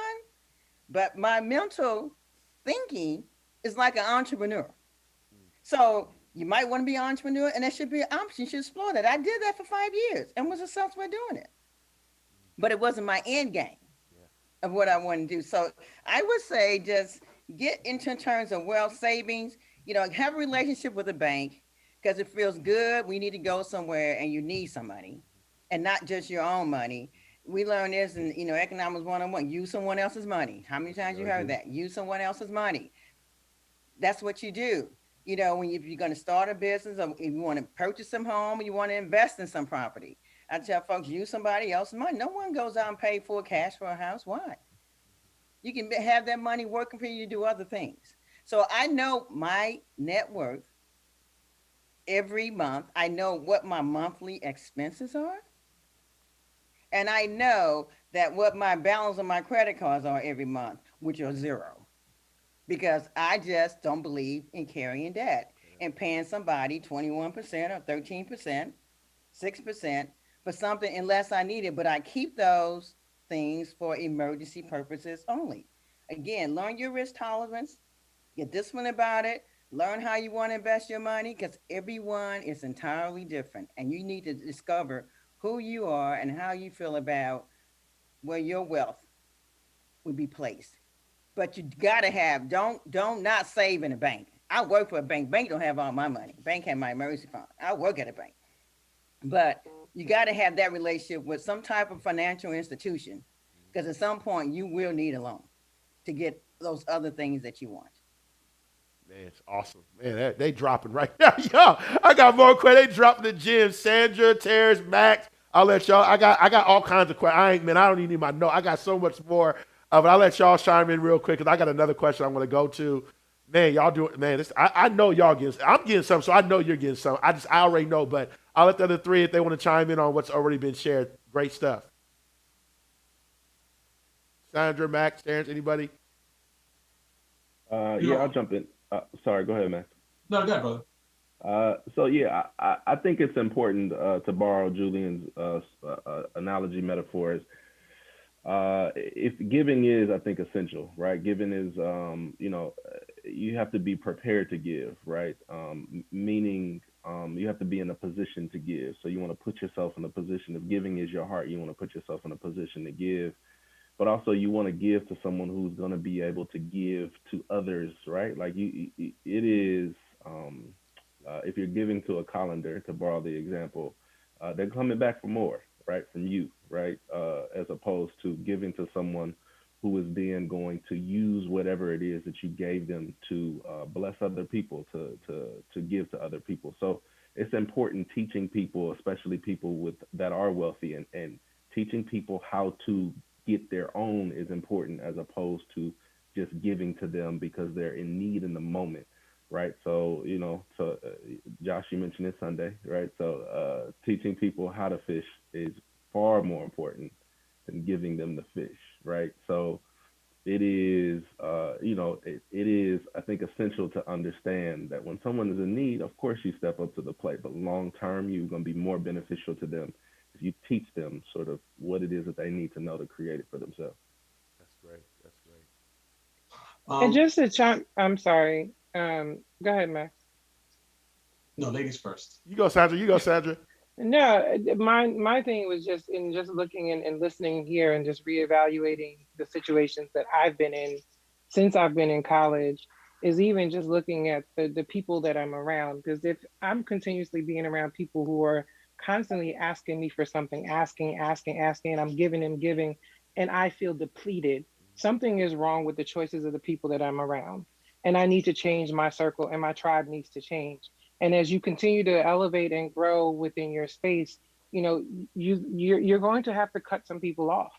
but my mental thinking is like an entrepreneur. So you might want to be an entrepreneur, and that should be an option. You should explore that. I did that for 5 years and was successful at doing it. But it wasn't my end game of what I want to do. So I would say just get into terms of wealth savings, have a relationship with a bank because it feels good. We need to go somewhere and you need some money and not just your own money. We learned this in, economics 101, use someone else's money. How many times you heard that? Use someone else's money. That's what you do. If you're going to start a business or if you want to purchase some home or you want to invest in some property, I tell folks, use somebody else's money. No one goes out and pay for cash for a house. Why? You can have that money working for you to do other things. So I know my net worth every month. I know what my monthly expenses are. And I know that what my balance on my credit cards are every month, which are zero. Because I just don't believe in carrying debt and paying somebody 21% or 13%, 6% for something unless I need it. But I keep those things for emergency purposes only. Again, learn your risk tolerance, get disciplined about it, learn how you want to invest your money because everyone is entirely different. And you need to discover who you are and how you feel about where your wealth would be placed. But you gotta have, don't not save in a bank. I work for a bank. Bank don't have all my money. Bank have my emergency fund. I work at a bank. But you gotta have that relationship with some type of financial institution because at some point you will need a loan to get those other things that you want. Man, it's awesome. Man, they dropping right now. Yo, I got more questions. They dropping the gym. Sandra, Terrence, Max. I'll let y'all. I got all kinds of questions. I don't even need my note. I got so much more. But I'll let y'all chime in real quick because I got another question I'm going to go to. Man, y'all do it. Man, I know y'all getting. I'm getting some, so I know you're getting some. I already know, but I'll let the other three if they want to chime in on what's already been shared. Great stuff. Sandra, Max, Terrence, anybody? Yeah, I'll jump in. Sorry, go ahead, Max. No, go ahead, brother. So yeah, I think it's important to borrow Julian's analogy metaphors. If giving is, I think, essential, right? Giving is, you have to be prepared to give, right? Meaning you have to be in a position to give. So you want to put yourself in a position of giving is your heart. You want to put yourself in a position to give. But also you want to give to someone who's going to be able to give to others, right? Like it is, if you're giving to a colander, to borrow the example, they're coming back for more, right? From you, right? As opposed to giving to someone who is then going to use whatever it is that you gave them to bless other people, to give to other people. So it's important teaching people, especially people that are wealthy, and teaching people how to get their own is important as opposed to just giving to them because they're in need in the moment, right? So, Josh, you mentioned it Sunday, right? So, teaching people how to fish is far more important than giving them the fish, right? So, it is, it is, I think, essential to understand that when someone is in need, of course you step up to the plate, but long term, you're going to be more beneficial to them if you teach them sort of what it is that they need to know to create it for themselves. That's great. That's great. And just to chime, I'm sorry. Go ahead, Max. No, ladies first. You go, Sandra. You go, Sandra. No, my thing was just in just looking and listening here and just reevaluating the situations that I've been in since I've been in college, is even just looking at the people that I'm around. Because if I'm continuously being around people who are constantly asking me for something, asking, and I'm giving, and I feel depleted, something is wrong with the choices of the people that I'm around. And I need to change my circle, and my tribe needs to change. And as you continue to elevate and grow within your space, you're going to have to cut some people off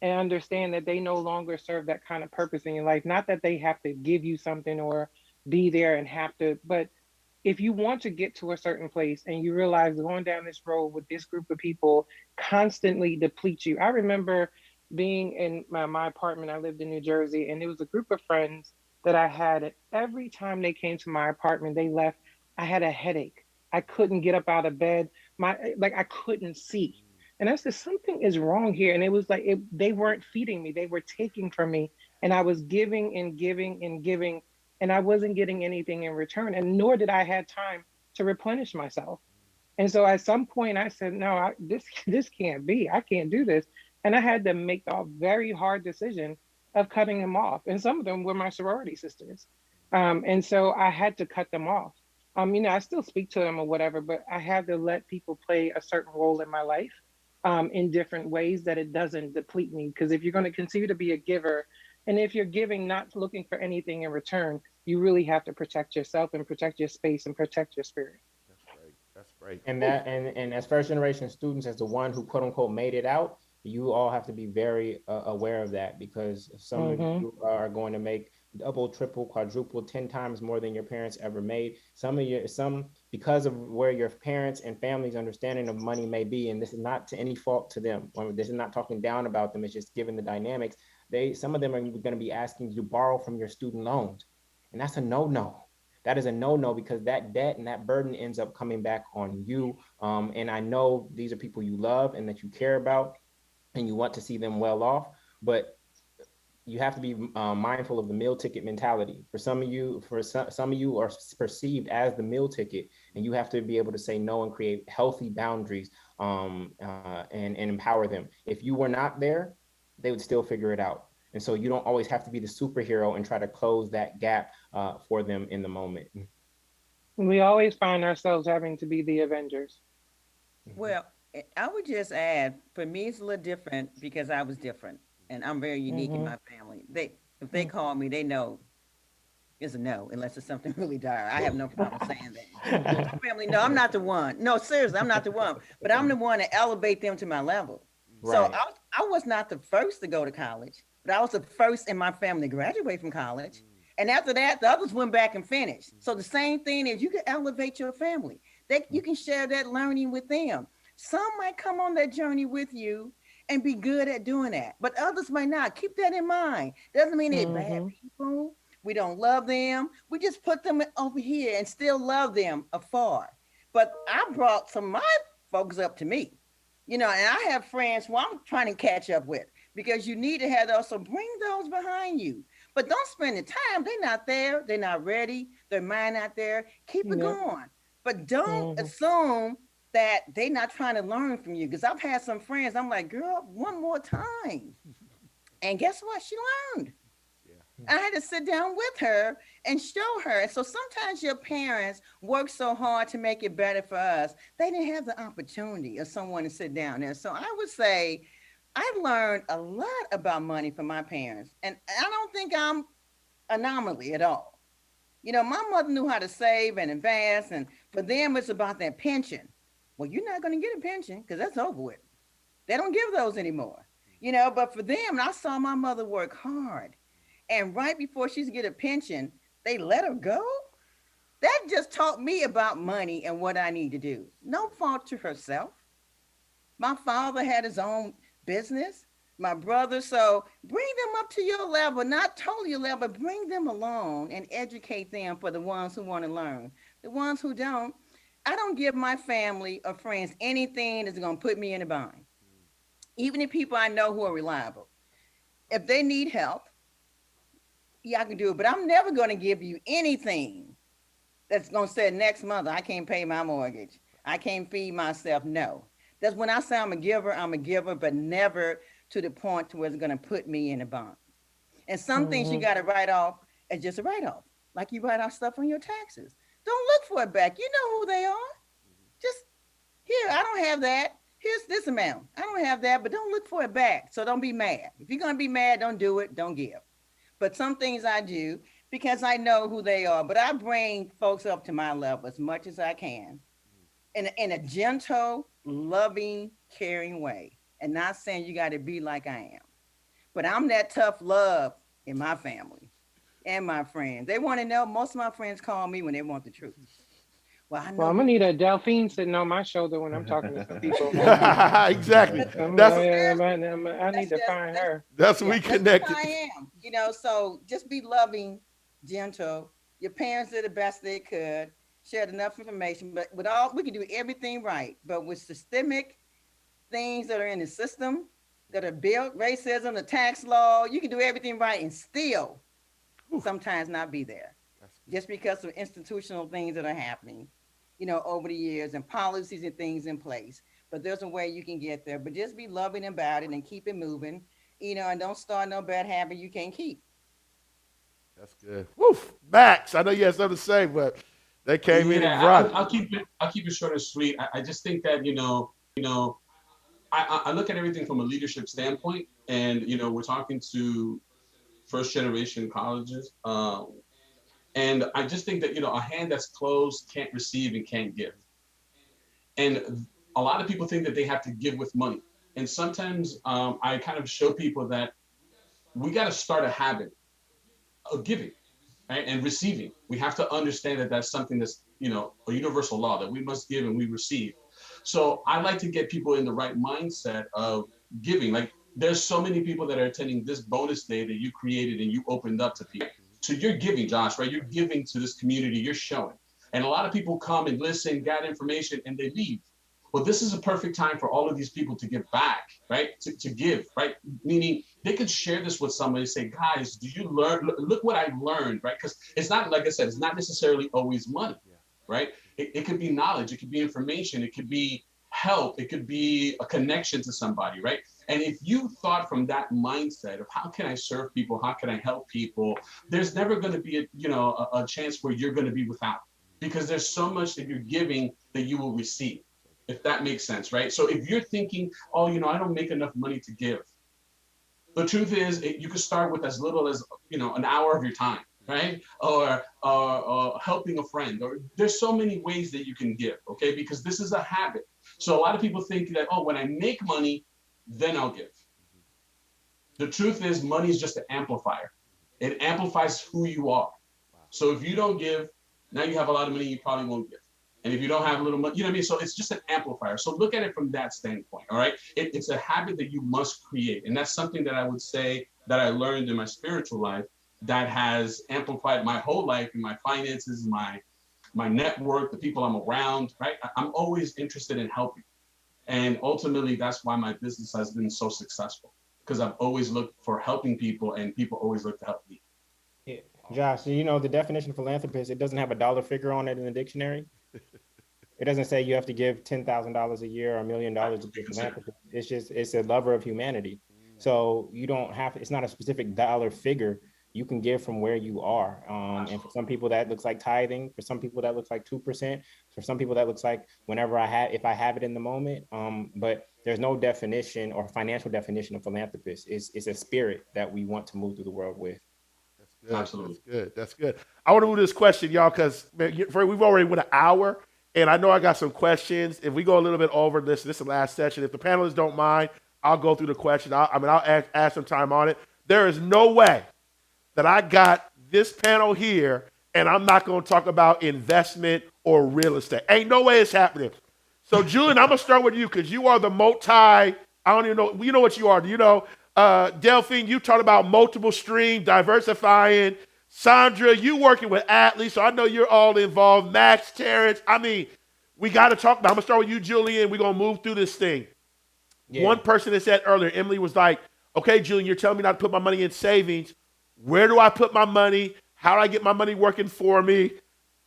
and understand that they no longer serve that kind of purpose in your life. Not that they have to give you something or be there and have to, but if you want to get to a certain place and you realize going down this road with this group of people constantly depletes you. I remember being in my apartment. I lived in New Jersey, and there was a group of friends that I had. And every time they came to my apartment, they left. I had a headache. I couldn't get up out of bed. I couldn't see. And I said, something is wrong here. And it was like, they weren't feeding me. They were taking from me. And I was giving and giving and giving, and I wasn't getting anything in return. And nor did I have time to replenish myself. And so at some point I said, no, this can't be. I can't do this. And I had to make a very hard decision of cutting them off. And some of them were my sorority sisters. And so I had to cut them off. I still speak to them or whatever, but I have to let people play a certain role in my life in different ways that it doesn't deplete me. Because if you're going to continue to be a giver, and if you're giving, not looking for anything in return, you really have to protect yourself and protect your space and protect your spirit. That's great. That's great. And as first generation students, as the one who quote unquote made it out, you all have to be very aware of that, because some of you are going to make double, triple, quadruple, 10 times more than your parents ever made. Some because of where your parents and family's understanding of money may be, and this is not to any fault to them. This is not talking down about them. It's just given the dynamics. Some of them are going to be asking you to borrow from your student loans, and that's a no-no. That is a no-no, because that debt and that burden ends up coming back on you. And I know these are people you love and that you care about, and you want to see them well off, but you have to be mindful of the meal ticket mentality. For some of you are perceived as the meal ticket, and you have to be able to say no and create healthy boundaries and empower them. If you were not there, they would still figure it out. And so you don't always have to be the superhero and try to close that gap for them in the moment. We always find ourselves having to be the Avengers. Well, I would just add, for me, it's a little different because I was different. And I'm very unique in my family. If they call me, they know it's a no, unless it's something really dire. I have no problem saying that. My family, no, I'm not the one. No, seriously, I'm not the one. But I'm the one to elevate them to my level. Right. So I was not the first to go to college, but I was the first in my family to graduate from college. And after that, the others went back and finished. So the same thing is, you can elevate your family. You can share that learning with them. Some might come on that journey with you and be good at doing that, but others might not. Keep that in mind. Doesn't mean they're bad people. We don't love them. We just put them over here and still love them afar. But I brought some of my folks up to me, and I have friends who I'm trying to catch up with, because you need to have those. So bring those behind you, but don't spend the time. They're not there. They're not ready. Their mind not there. Keep it going, but don't assume that they're not trying to learn from you. Because I've had some friends, I'm like, girl, one more time. And guess what? She learned. Yeah. I had to sit down with her and show her. And so sometimes your parents work so hard to make it better for us, they didn't have the opportunity of someone to sit down there. So I would say I've learned a lot about money from my parents. And I don't think I'm anomaly at all. My mother knew how to save and invest, and For them, it's about that pension. Well, you're not going to get a pension because that's over with. They don't give those anymore, but for them, I saw my mother work hard. And right before she's get a pension, they let her go. That just taught me about money and what I need to do. No fault to herself. My father had his own business, my brother. So bring them up to your level, not totally your level, but bring them along and educate them for the ones who want to learn. The ones who don't, I don't give my family or friends anything that's going to put me in a bind. Even the people I know who are reliable. If they need help, yeah, I can do it. But I'm never going to give you anything that's going to say next month, I can't pay my mortgage. I can't feed myself. No. That's when I say I'm a giver, but never to the point to where it's going to put me in a bond. And some things you got to write off as just a write-off. Like you write off stuff on your taxes. Don't look for it back. You know who they are. Just, here, I don't have that. Here's this amount. I don't have that, but don't look for it back. So don't be mad. If you're going to be mad, don't do it. Don't give. But some things I do because I know who they are. But I bring folks up to my level as much as I can in a gentle, loving, caring way. And not saying you got to be like I am. But I'm that tough love in my family and my friends. They want to know. Most of my friends call me when they want the truth. Well, I'm gonna need a Delphine sitting on my shoulder when I'm talking to some people. Exactly. I need to find her. That's we connected. I am. So just be loving, gentle. Your parents did the best they could, shared enough information, but we can do everything right. But with systemic things that are in the system that are built, racism, the tax law, you can do everything right and still sometimes not be there. Just because of institutional things that are happening, over the years and policies and things in place. But there's a way you can get there. But just be loving about it and keep it moving, and don't start no bad habit you can't keep. That's good. Woof. Max, I know you had something to say, but they came in and brought it. I'll keep it short and sweet. I just think that, I look at everything from a leadership standpoint, and, we're talking to first generation colleges. And I just think that, a hand that's closed can't receive and can't give. And a lot of people think that they have to give with money. And sometimes I kind of show people that we got to start a habit of giving, right? And receiving. We have to understand that that's something that's, a universal law, that we must give and we receive. So I like to get people in the right mindset of giving. Like, there's so many people that are attending this bonus day that you created and you opened up to people. So you're giving, Josh, right? You're giving to this community, you're showing. And a lot of people come and listen, get information, and they leave. Well, this is a perfect time for all of these people to give back, right? To give, right? Meaning they could share this with somebody, say, guys, do you learn? Look what I learned, right? Because it's not, like I said, it's not necessarily always money, right? It could be knowledge, it could be information, it could be help, it could be a connection to somebody, right? And if you thought from that mindset of how can I serve people, how can I help people, there's never going to be a chance where you're going to be without, because there's so much that you're giving that you will receive, if that makes sense, right? So if you're thinking, oh, I don't make enough money to give, the truth is you could start with as little as an hour of your time, right? Or helping a friend, or there's so many ways that you can give, okay? Because this is a habit. So a lot of people think that, oh, when I make money, then I'll give. The truth is, money is just an amplifier. It amplifies who you are. So if you don't give, now you have a lot of money, you probably won't give. And if you don't have a little money, you know what I mean? So it's just an amplifier. So look at it from that standpoint, all right? It's a habit that you must create. And that's something that I would say that I learned in my spiritual life that has amplified my whole life, in my finances, my network, the people I'm around, right? I'm always interested in helping. And ultimately, that's why my business has been so successful, because I've always looked for helping people, and people always look to help me. Yeah. Josh, the definition of philanthropist, it doesn't have a dollar figure on it in the dictionary. It doesn't say you have to give $10,000 a year or $1 million to be a philanthropist. It's a lover of humanity. So you don't have, it's not a specific dollar figure. You can give from where you are. And for some people that looks like tithing, for some people that looks like 2%, for some people that looks like if I have it in the moment. But there's no definition or financial definition of philanthropist. It's a spirit that we want to move through the world with. That's good. Absolutely. That's good. That's good. I want to move this question, y'all, because we've already went an hour, And I know I got some questions. If we go a little bit over this is the last session. If the panelists don't mind, I'll go through the question. I'll add some time on it. There is no way that I got this panel here and I'm not going to talk about investment or real estate. Ain't no way it's happening. So, Julian, I'm going to start with you because you are the I don't even know. You know what you are. Do you know? Delphine, you talked about multiple stream, diversifying. Sandra, you working with athletes, so I know you're all involved. Max, Terrence, I mean, we got to talk about. I'm gonna start with you, Julian. We're gonna move through this thing. Yeah. One person that said earlier, Emily was like, "Okay, Julian, you're telling me not to put my money in savings. Where do I put my money? How do I get my money working for me?"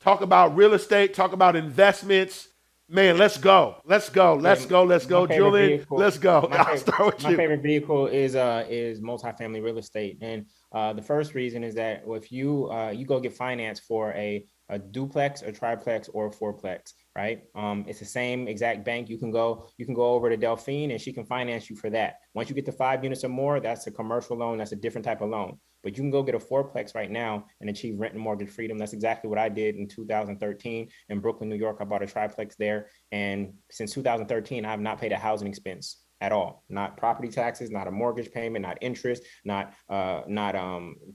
Talk about real estate. Talk about investments. Man, let's go. Let's go. Let's go. Let's go, Julian. Let's go. I'll start with you. My favorite vehicle is multifamily real estate, and the first reason is that if you go get finance for a duplex, a triplex, or a fourplex, right? It's the same exact bank. You can go over to Delphine, and she can finance you for that. Once you get to 5 units or more, that's a commercial loan. That's a different type of loan. But you can go get a fourplex right now and achieve rent and mortgage freedom. That's exactly what I did in 2013 in Brooklyn, New York. I bought a triplex there. And since 2013, I have not paid a housing expense at all. Not property taxes, not a mortgage payment, not interest, not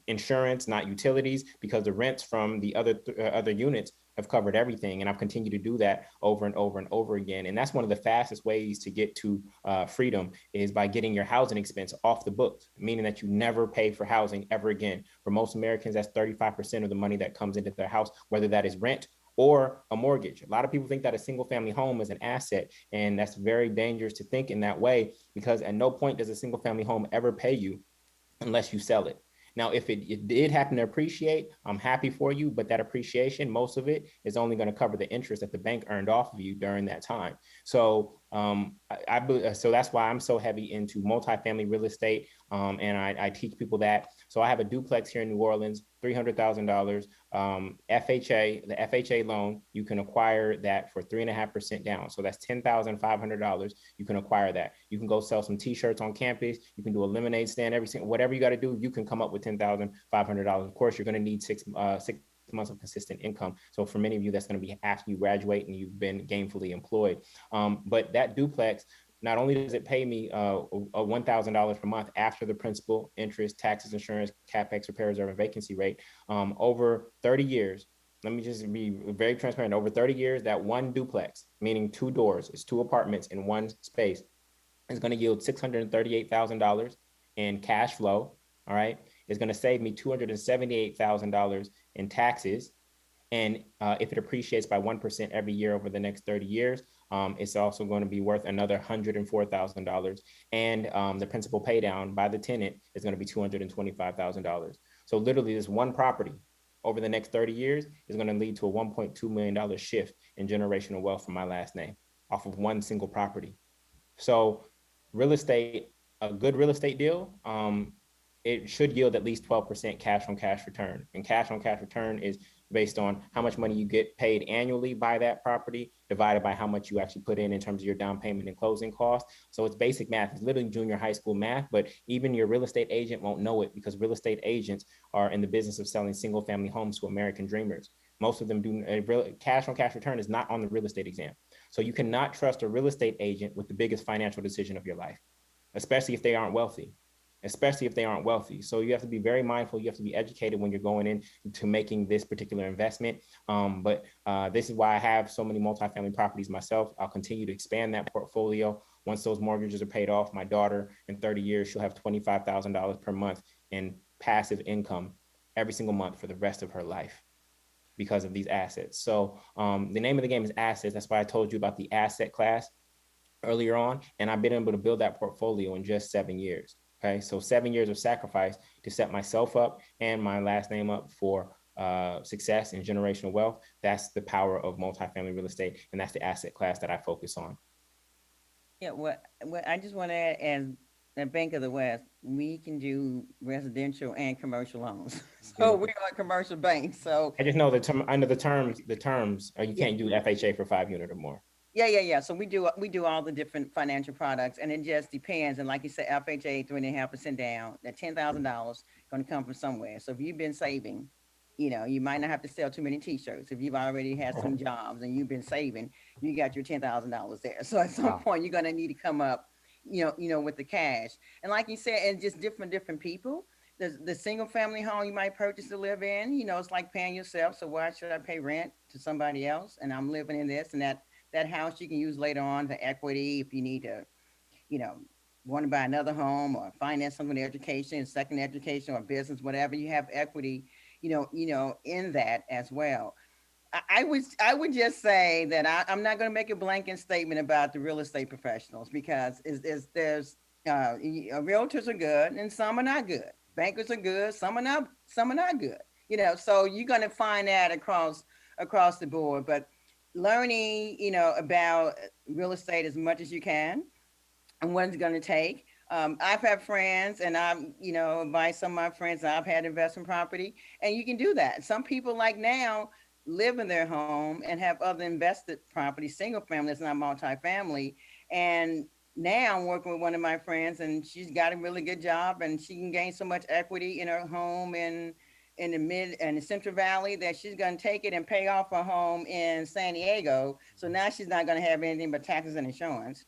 insurance, not utilities, because the rents from the other units have covered everything. And I've continued to do that over and over and over again. And that's one of the fastest ways to get to freedom is by getting your housing expense off the books, meaning that you never pay for housing ever again. For most Americans, that's 35% of the money that comes into their house, whether that is rent or a mortgage. A lot of people think that a single family home is an asset, and that's very dangerous to think in that way, because at no point does a single family home ever pay you unless you sell it. Now, if it did happen to appreciate, I'm happy for you, but that appreciation, most of it is only going to cover the interest that the bank earned off of you during that time. So so that's why I'm so heavy into multifamily real estate, and I teach people that. So I have a duplex here in New Orleans, $300,000 FHA. The FHA loan, you can acquire that for 3.5% down. So that's $10,500. You can acquire that. You can go sell some T-shirts on campus. You can do a lemonade stand. Whatever you got to do, you can come up with $10,500. Of course, you're going to need six months of consistent income. So for many of you, that's going to be after you graduate and you've been gainfully employed. But that duplex, not only does it pay me $1,000 per month after the principal, interest, taxes, insurance, CapEx, repair reserve, and vacancy rate, over 30 years, let me just be very transparent, over 30 years, that one duplex, meaning 2 doors, it's 2 apartments in one space, is going to yield $638,000 in cash flow, all right? It's going to save me $278,000 in taxes. And if it appreciates by 1% every year over the next 30 years, it's also going to be worth another $104,000. And the principal pay down by the tenant is going to be $225,000. So literally this one property over the next 30 years is going to lead to a $1.2 million shift in generational wealth from my last name off of one single property. So real estate, a good real estate deal, it should yield at least 12% cash on cash return. And cash on cash return is based on how much money you get paid annually by that property divided by how much you actually put in terms of your down payment and closing costs. So it's basic math. It's literally junior high school math, but even your real estate agent won't know it because real estate agents are in the business of selling single family homes to American dreamers. Most of them do. Cash on cash return is not on the real estate exam. So you cannot trust a real estate agent with the biggest financial decision of your life, especially if they aren't wealthy. So you have to be very mindful. You have to be educated when you're going into making this particular investment. But this is why I have so many multifamily properties myself. I'll continue to expand that portfolio. Once those mortgages are paid off, my daughter in 30 years, she'll have $25,000 per month in passive income every single month for the rest of her life because of these assets. So the name of the game is assets. That's why I told you about the asset class earlier on. And I've been able to build that portfolio in just 7 years. Okay, so 7 years of sacrifice to set myself up and my last name up for success and generational wealth. That's the power of multifamily real estate, and that's the asset class that I focus on. Yeah, what I just want to add, as at Bank of the West, we can do residential and commercial loans. So we are a commercial bank. So I just know under the terms, you can't do FHA for 5 unit or more. Yeah. So we do all the different financial products, and it just depends. And like you said, FHA 3.5% down. That $10,000 going to come from somewhere. So if you've been saving, You might not have to sell too many T-shirts if you've already had some jobs and you've been saving. You got your $10,000 there. So at some point, you're gonna need to come up, with the cash. And like you said, and just different people. The single family home you might purchase to live in, it's like paying yourself. So why should I pay rent to somebody else? And I'm living in this, and that house you can use later on for equity if you need to, you know, want to buy another home or finance something with education, second education or business, whatever. You have equity, in that as well. I would just say that I'm not going to make a blanket statement about the real estate professionals because there's realtors are good and some are not good. Bankers are good, some are not good. So you're going to find that across the board. But learning, about real estate as much as you can and what it's going to take. I've had friends and I'm, advise some of my friends, I've had investment property and you can do that. Some people like now live in their home and have other invested property, single family, it's not multifamily. And now I'm working with one of my friends and she's got a really good job and she can gain so much equity in her home in the mid and the Central Valley that she's going to take it and pay off her home in San Diego. So now she's not going to have anything but taxes and insurance,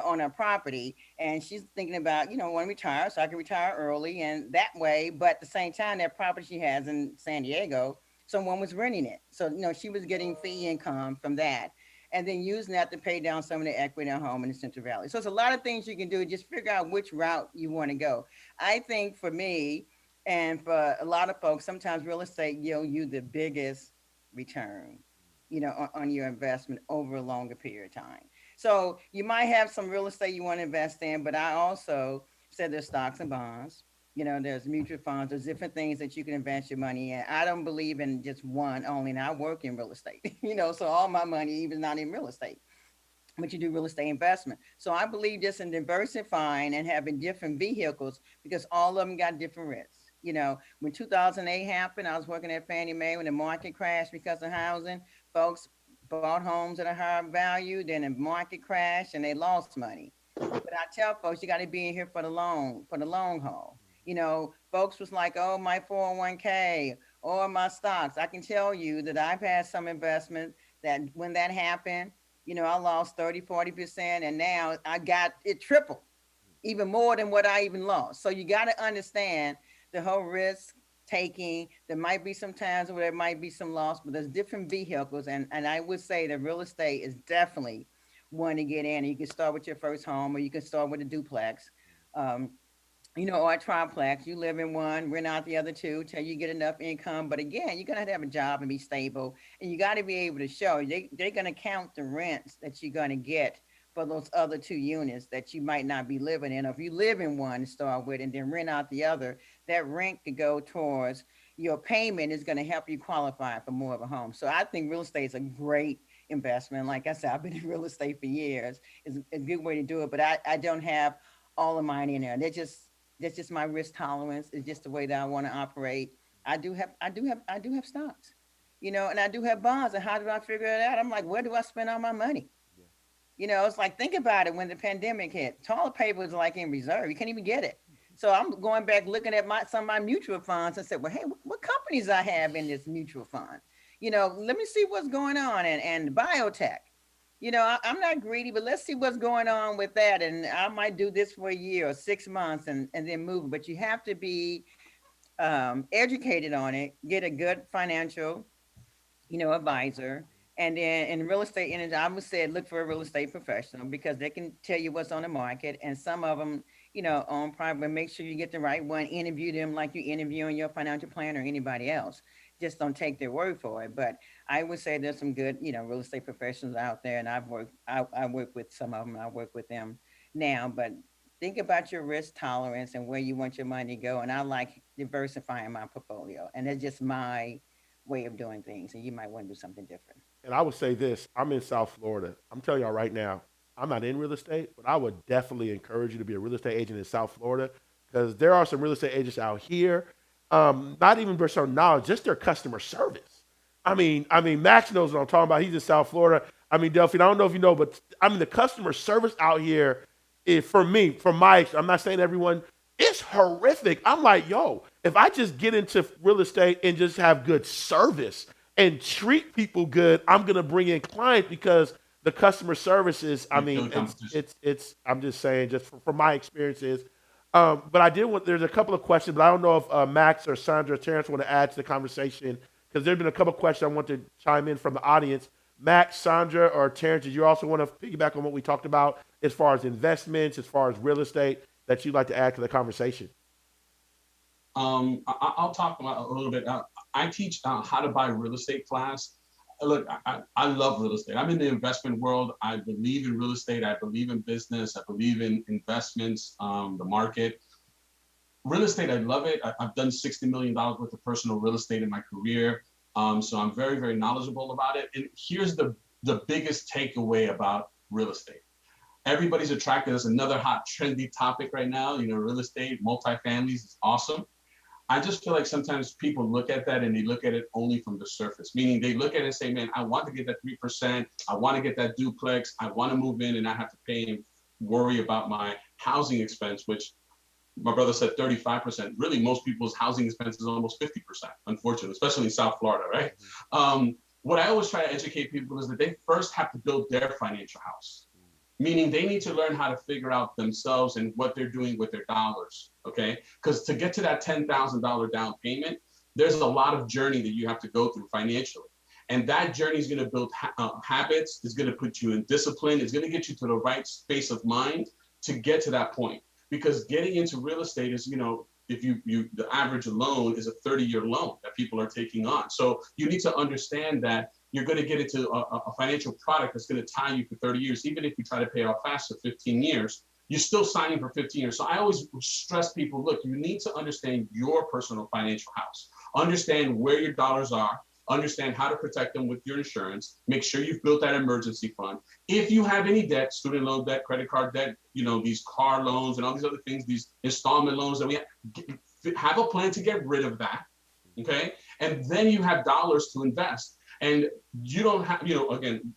on her property. And she's thinking about, want to retire so I can retire early and that way. But at the same time, that property she has in San Diego, someone was renting it. So, she was getting fee income from that and then using that to pay down some of the equity in her home in the Central Valley. So it's a lot of things you can do. Just figure out which route you want to go. I think for me, and for a lot of folks, sometimes real estate yield you the biggest return, on your investment over a longer period of time. So you might have some real estate you want to invest in, but I also said there's stocks and bonds, there's mutual funds, there's different things that you can invest your money in. I don't believe in just one only, and I work in real estate, so all my money even not in real estate. But you do real estate investment. So I believe just in diversifying and having different vehicles because all of them got different risks. When 2008 happened, I was working at Fannie Mae when the market crashed because of housing. Folks bought homes at a higher value, then the market crashed and they lost money. But I tell folks, you got to be in here for the long haul. Folks was like, oh, my 401k or my stocks. I can tell you that I've had some investment that when that happened, I lost 30-40%, and now I got it triple, even more than what I even lost. So you got to understand the whole risk taking. There might be some times where there might be some loss, but there's different vehicles. And I would say that real estate is definitely one to get in. You can start with your first home or you can start with a duplex, or a triplex. You live in one, rent out the other two till you get enough income. But again, you're going to have a job and be stable. And you got to be able to show they're going to count the rents that you're going to get for those other two units that you might not be living in. Or if you live in one to start with and then rent out the other, that rent could go towards your payment is going to help you qualify for more of a home. So I think real estate is a great investment. Like I said, I've been in real estate for years. It's a good way to do it, but I don't have all of mine in there. That's just my risk tolerance. It's just the way that I want to operate. I do have stocks, and I do have bonds. And how do I figure it out? I'm like, where do I spend all my money? It's like, think about it. When the pandemic hit, toilet paper was like in reserve. You can't even get it. So I'm going back, looking at some of my mutual funds and said, well, hey, what companies I have in this mutual fund? Let me see what's going on. And biotech, I'm not greedy, but let's see what's going on with that. And I might do this for a year or 6 months and then move. But you have to be educated on it, get a good financial, advisor. And then in real estate, I would say look for a real estate professional because they can tell you what's on the market. And some of them, on private, make sure you get the right one, interview them like you interviewing your financial planner or anybody else. Just don't take their word for it. But I would say there's some good, real estate professionals out there. And I work with some of them. I work with them now. But think about your risk tolerance and where you want your money to go. And I like diversifying my portfolio. And it's just my way of doing things. And you might want to do something different. And I would say this, I'm in South Florida. I'm telling y'all right now, I'm not in real estate, but I would definitely encourage you to be a real estate agent in South Florida because there are some real estate agents out here, not even for some knowledge, just their customer service. I mean, Max knows what I'm talking about. He's in South Florida. Delphine, I don't know if you know, but the customer service out here is, for me, from my, I'm not saying everyone, it's horrific. I'm like, yo, if I just get into real estate and just have good service and treat people good, I'm gonna bring in clients because the customer service is, I You mean, build competition. I'm just saying, just from my experiences. But I did want, there's a couple of questions, but I don't know if Max or Sandra or Terrence want to add to the conversation because there's been a couple of questions I want to chime in from the audience. Max, Sandra, or Terrence, did you also want to piggyback on what we talked about as far as investments, as far as real estate that you'd like to add to the conversation? I'll talk about a little bit. I teach how to buy real estate class. Look, I love real estate. I'm in the investment world. I believe in real estate. I believe in business. I believe in investments, the market. Real estate, I love it. I've done $60 million worth of personal real estate in my career. So I'm very, very knowledgeable about it. And here's the biggest takeaway about real estate. Everybody's attracted. There's another hot, trendy topic right now. Real estate, multifamilies is awesome. I just feel like sometimes people look at that and they look at it only from the surface, meaning they look at it and say, man, I want to get that 3%. I want to get that duplex. I want to move in and not have to pay and worry about my housing expense, which my brother said 35%. Really, most people's housing expense is almost 50%, unfortunately, especially in South Florida, right? What I always try to educate people is that they first have to build their financial house, meaning they need to learn how to figure out themselves and what they're doing with their dollars, okay? Because to get to that $10,000 down payment, there's a lot of journey that you have to go through financially. And that journey is going to build habits, is going to put you in discipline, it's going to get you to the right space of mind to get to that point. Because getting into real estate is, if the average loan is a 30-year loan that people are taking on. So you need to understand that you're going to get into a financial product that's going to tie you for 30 years. Even if you try to pay off faster, 15 years, you're still signing for 15 years. So I always stress people, look, you need to understand your personal financial house. Understand where your dollars are. Understand how to protect them with your insurance. Make sure you've built that emergency fund. If you have any debt, student loan debt, credit card debt, these car loans and all these other things, these installment loans that we have a plan to get rid of that, okay? And then you have dollars to invest. And you don't have, again,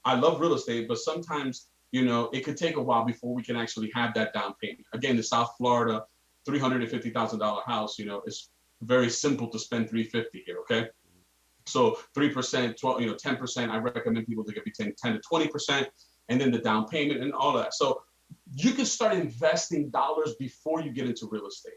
I love real estate, but sometimes, it could take a while before we can actually have that down payment. Again, the South Florida $350,000 house, it's very simple to spend $350 here, okay? So 3%, 12, 10%, I recommend people to get between 10 to 20%, and then the down payment and all that. So you can start investing dollars before you get into real estate.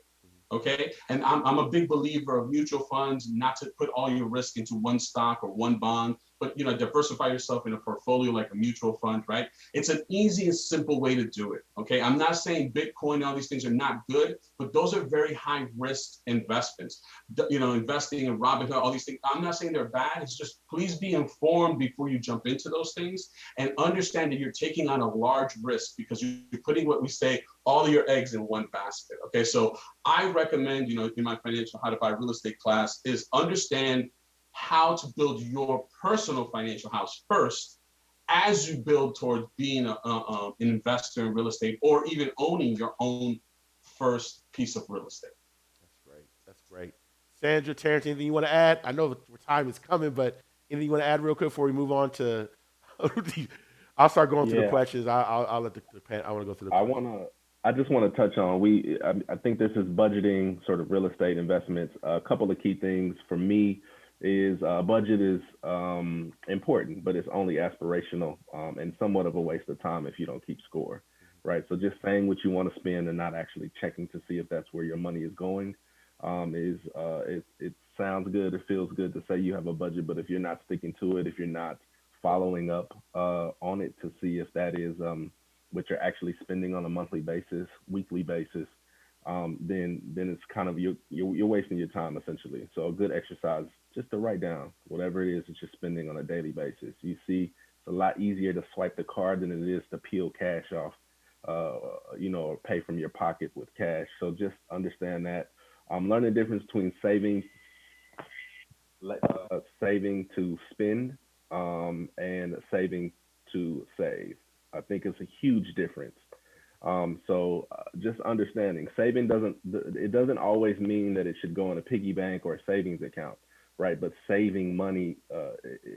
Okay. And I'm a big believer of mutual funds, not to put all your risk into one stock or one bond, but diversify yourself in a portfolio like a mutual fund, right? It's an easy and simple way to do it. Okay. I'm not saying Bitcoin, all these things are not good, but those are very high risk investments. Investing in Robinhood, all these things. I'm not saying they're bad. It's just please be informed before you jump into those things and understand that you're taking on a large risk because you're putting what we say, all your eggs in one basket. Okay. So I recommend, in my financial how to buy real estate class is understand how to build your personal financial house first as you build towards being an investor in real estate or even owning your own first piece of real estate. That's great. That's great. Sandra, Terrence, anything you want to add? I know time is coming, but anything you want to add real quick before we move on to? I'll start going through the questions. I'll let the I want to go through the. I just want to touch on I think this is budgeting, sort of real estate investments. A couple of key things for me is budget is important, but it's only aspirational and somewhat of a waste of time if you don't keep score, right? So just saying what you want to spend and not actually checking to see if that's where your money is going it sounds good. It feels good to say you have a budget, but if you're not sticking to it, if you're not following up on it to see if that is what you're actually spending on a monthly basis, weekly basis, then it's kind of you're wasting your time essentially. So a good exercise just to write down whatever it is that you're spending on a daily basis. You see, it's a lot easier to swipe the card than it is to peel cash off, or pay from your pocket with cash. So just understand that. Learn the difference between saving to spend and saving to save. I think it's a huge difference. So just understanding saving doesn't always mean that it should go in a piggy bank or a savings account, right? But saving money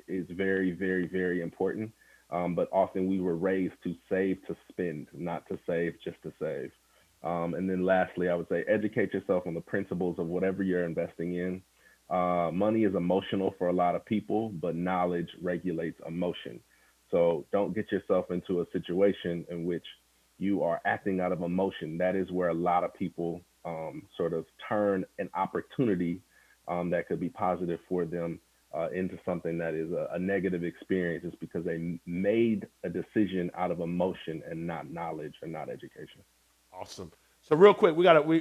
is very, very, very important. But often we were raised to save to spend, not to save just to save. And then lastly, I would say educate yourself on the principles of whatever you're investing in. Money is emotional for a lot of people, but knowledge regulates emotion. So don't get yourself into a situation in which you are acting out of emotion. That is where a lot of people sort of turn an opportunity that could be positive for them into something that is a negative experience. It's because they made a decision out of emotion and not knowledge and not education. Awesome. So real quick,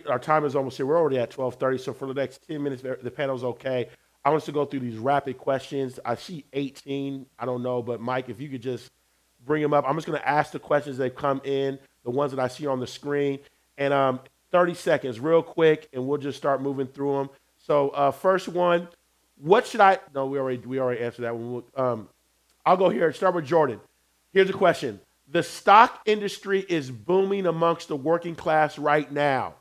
our time is almost here. We're already at 12:30. So for the next 10 minutes, if the panel's okay. I want us to go through these rapid questions. I see 18. I don't know, but Mike, if you could just bring them up. I'm just going to ask the questions that come in, the ones that I see on the screen, and 30 seconds, real quick, and we'll just start moving through them. So first one, what should I? No, we already answered that one. I'll go here. Start with Jordan. Here's a question. The stock industry is booming amongst the working class right now.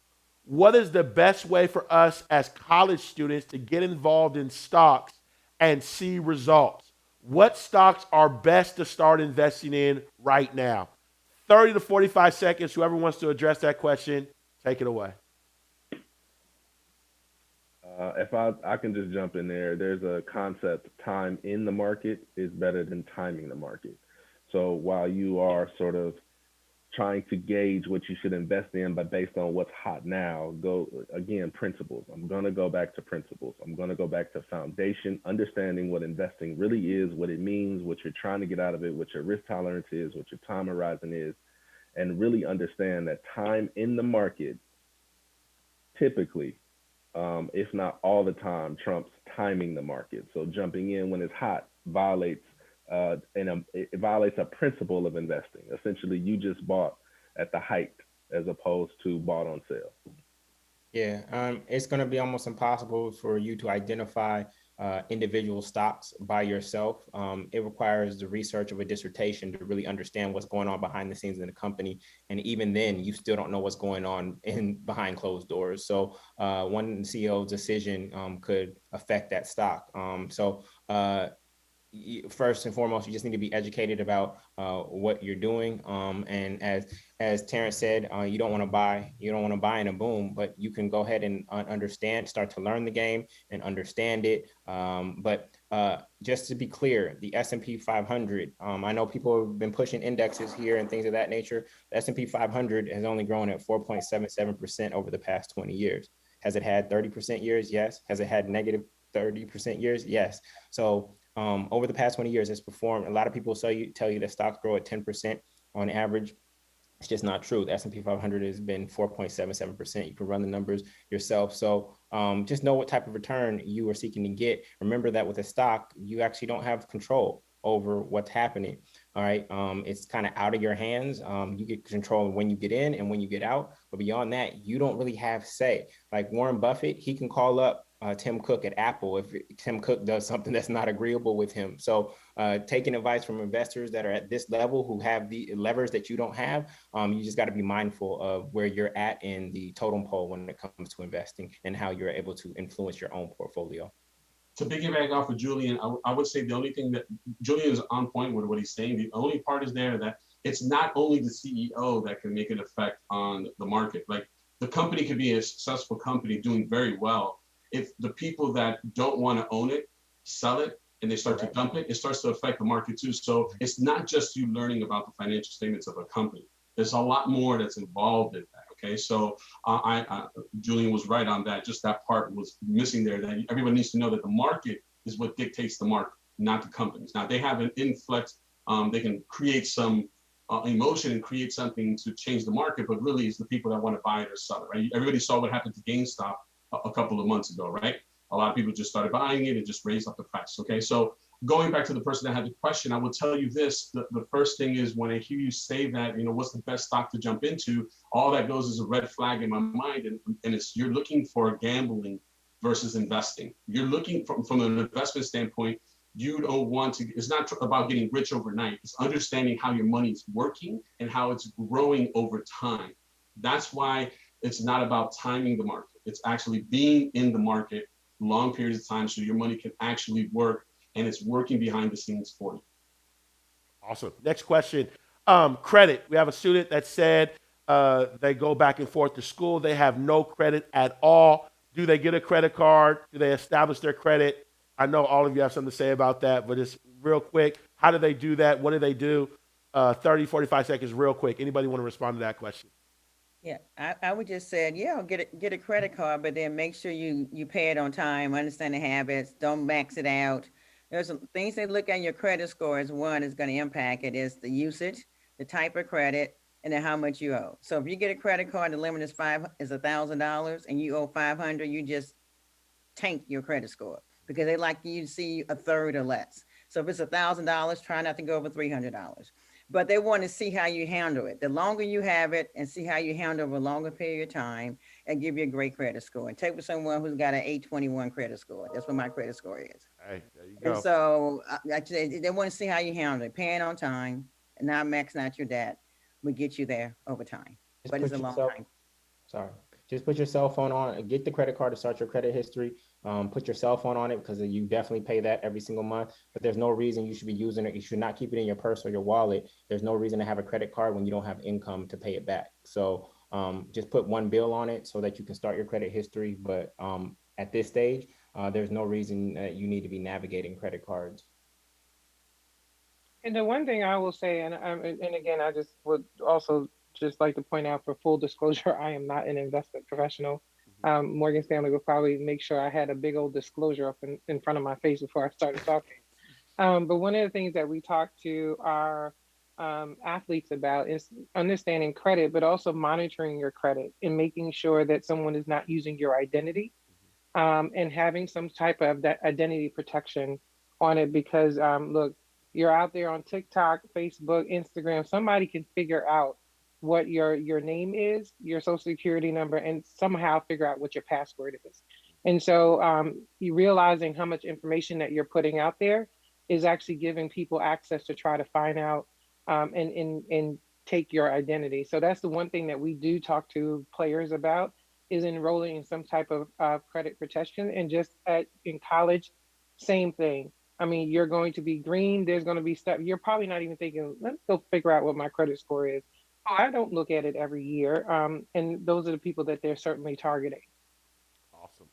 What is the best way for us as college students to get involved in stocks and see results? What stocks are best to start investing in right now? 30 to 45 seconds. Whoever wants to address that question, take it away. If I can just jump in there, there's a concept: time in the market is better than timing the market. So while you are sort of trying to gauge what you should invest in, but based on what's hot now, go again, principles. I'm going to go back to principles. I'm going to go back to foundation, understanding what investing really is, what it means, what you're trying to get out of it, what your risk tolerance is, what your time horizon is, and really understand that time in the market typically, if not all the time, trumps timing the market. So jumping in when it's hot violates it violates a principle of investing. Essentially, you just bought at the height as opposed to bought on sale. Yeah, it's going to be almost impossible for you to identify individual stocks by yourself. It requires the research of a dissertation to really understand what's going on behind the scenes in the company. And even then, you still don't know what's going on behind closed doors. So one CEO's decision could affect that stock. First and foremost, you just need to be educated about what you're doing. And as Terrence said, you don't want to buy in a boom, but you can go ahead and start to learn the game and understand it. But just to be clear, the S&P 500, I know people have been pushing indexes here and things of that nature. The S&P 500 has only grown at 4.77% over the past 20 years. Has it had 30% years? Yes. Has it had negative 30% years? Yes. So over the past 20 years, it's performed. A lot of people tell you that stocks grow at 10% on average. It's just not true. The S&P 500 has been 4.77%. You can run the numbers yourself. So just know what type of return you are seeking to get. Remember that with a stock, you actually don't have control over what's happening. All right. It's kind of out of your hands. You get control when you get in and when you get out. But beyond that, you don't really have say. Like Warren Buffett, he can call up Tim Cook at Apple if Tim Cook does something that's not agreeable with him. So taking advice from investors that are at this level who have the levers that you don't have, you just got to be mindful of where you're at in the totem pole when it comes to investing and how you're able to influence your own portfolio. To piggyback off of Julian, I would say the only thing that Julian is on point with what he's saying. The only part is there that it's not only the CEO that can make an effect on the market. Like the company could be a successful company doing very well. If the people that don't want to own it sell it and they start to dump it, it starts to affect the market too. So it's not just you learning about the financial statements of a company. There's a lot more that's involved in that. Okay, so Julian was right on that. Just that part was missing there. That everyone needs to know that the market is what dictates the market, not the companies. Now they have an influx. They can create some emotion and create something to change the market, but really it's the people that want to buy it or sell it. Right? Everybody saw what happened to GameStop a couple of months ago, right? A lot of people just started buying it and just raised up the price. Okay, so going back to the person that had the question, I will tell you this: the first thing is when I hear you say that, what's the best stock to jump into? All that goes is a red flag in my mind, and it's you're looking for gambling versus investing. You're looking from an investment standpoint. You don't want to. It's not about getting rich overnight. It's understanding how your money is working and how it's growing over time. That's why it's not about timing the market. It's actually being in the market long periods of time so your money can actually work and it's working behind the scenes for you. Awesome. Next question. Credit. We have a student that said, They go back and forth to school. They have no credit at all. Do they get a credit card? Do they establish their credit? I know all of you have something to say about that, but it's real quick. How do they do that? What do they do? 30, 45 seconds, real quick. Anybody want to respond to that question? Yeah, I would just say, yeah, get a credit card, but then make sure you pay it on time, understand the habits, don't max it out. There's some things they look at your credit score as one is going to impact it is the usage, the type of credit, and then how much you owe. So if you get a credit card, the limit is $1,000 and you owe 500, you just tank your credit score because they like you to see a third or less. So if it's $1,000, try not to go over $300. But they want to see how you handle it. The longer you have it and see how you handle it over a longer period of time and give you a great credit score. And take with someone who's got an 821 credit score. That's what my credit score is. Hey, there you go. And so they want to see how you handle it. Paying on time and not maxing out your debt will get you there over time. Just But put it's a long yourself- time. Sorry. Just put your cell phone on, get the credit card to start your credit history. Put your cell phone on it because you definitely pay that every single month. But there's no reason you should be using it. You should not keep it in your purse or your wallet. There's no reason to have a credit card when you don't have income to pay it back. So just put one bill on it so that you can start your credit history. But at this stage, there's no reason that you need to be navigating credit cards. And the one thing I will say, and again, I just would also just like to point out for full disclosure, I am not an investment professional. Morgan Stanley will probably make sure I had a big old disclosure up in front of my face before I started talking. But one of the things that we talk to our athletes about is understanding credit, but also monitoring your credit and making sure that someone is not using your identity and having some type of that identity protection on it. Because look, you're out there on TikTok, Facebook, Instagram, somebody can figure out what your name is, your social security number, and somehow figure out what your password is. And so you realizing how much information that you're putting out there is actually giving people access to try to find out and take your identity. So that's the one thing that we do talk to players about is enrolling in some type of credit protection. And just in college, same thing. I mean, you're going to be green. There's going to be stuff. You're probably not even thinking, let's go figure out what my credit score is. I don't look at it every year. And those are the people that they're certainly targeting.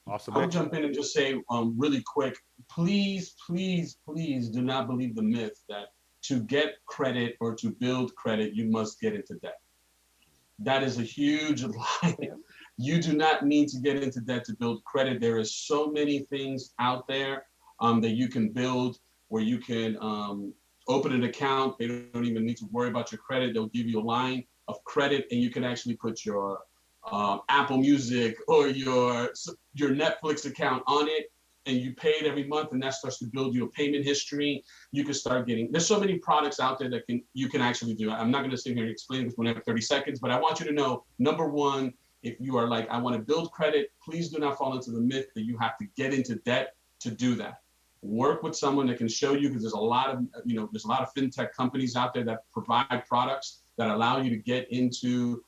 Awesome. I'll jump in and just say really quick, please do not believe the myth that to get credit or to build credit, you must get into debt. That is a huge lie. You do not need to get into debt to build credit. There is so many things out there that you can build where you can open an account. They don't even need to worry about your credit. They'll give you a line of credit and you can actually put your Apple Music or your Netflix account on it and you pay it every month and that starts to build you a payment history. You can start getting, there's so many products out there that you can actually do. I'm not going to sit here and explain this when I have 30 seconds, but I want you to know, number one, if you are like, I want to build credit, please do not fall into the myth that you have to get into debt to do that. Work with someone that can show you, because there's a lot of fintech companies out there that provide products that allow you to get into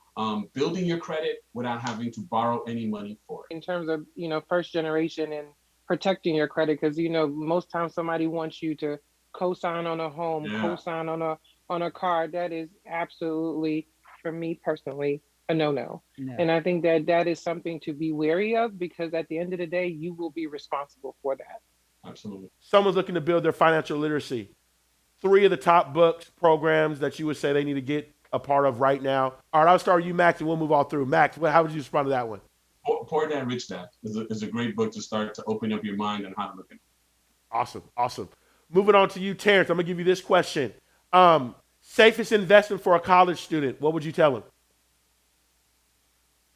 building your credit without having to borrow any money for it. In terms of, first generation and protecting your credit, because, most times somebody wants you to co-sign on a home, co-sign on a car. That is absolutely, for me personally, a no-no. And I think that is something to be wary of, because at the end of the day, you will be responsible for that. Absolutely. Someone's looking to build their financial literacy. 3 of the top books, programs that you would say they need to get a part of right now. All right, I'll start with you, Max, and we'll move all through. Max, how would you respond to that one? Poor Dad, Rich Dad is a great book to start to open up your mind on how to look at it. Awesome. Moving on to you, Terrence. I'm going to give you this question. Safest investment for a college student, what would you tell them?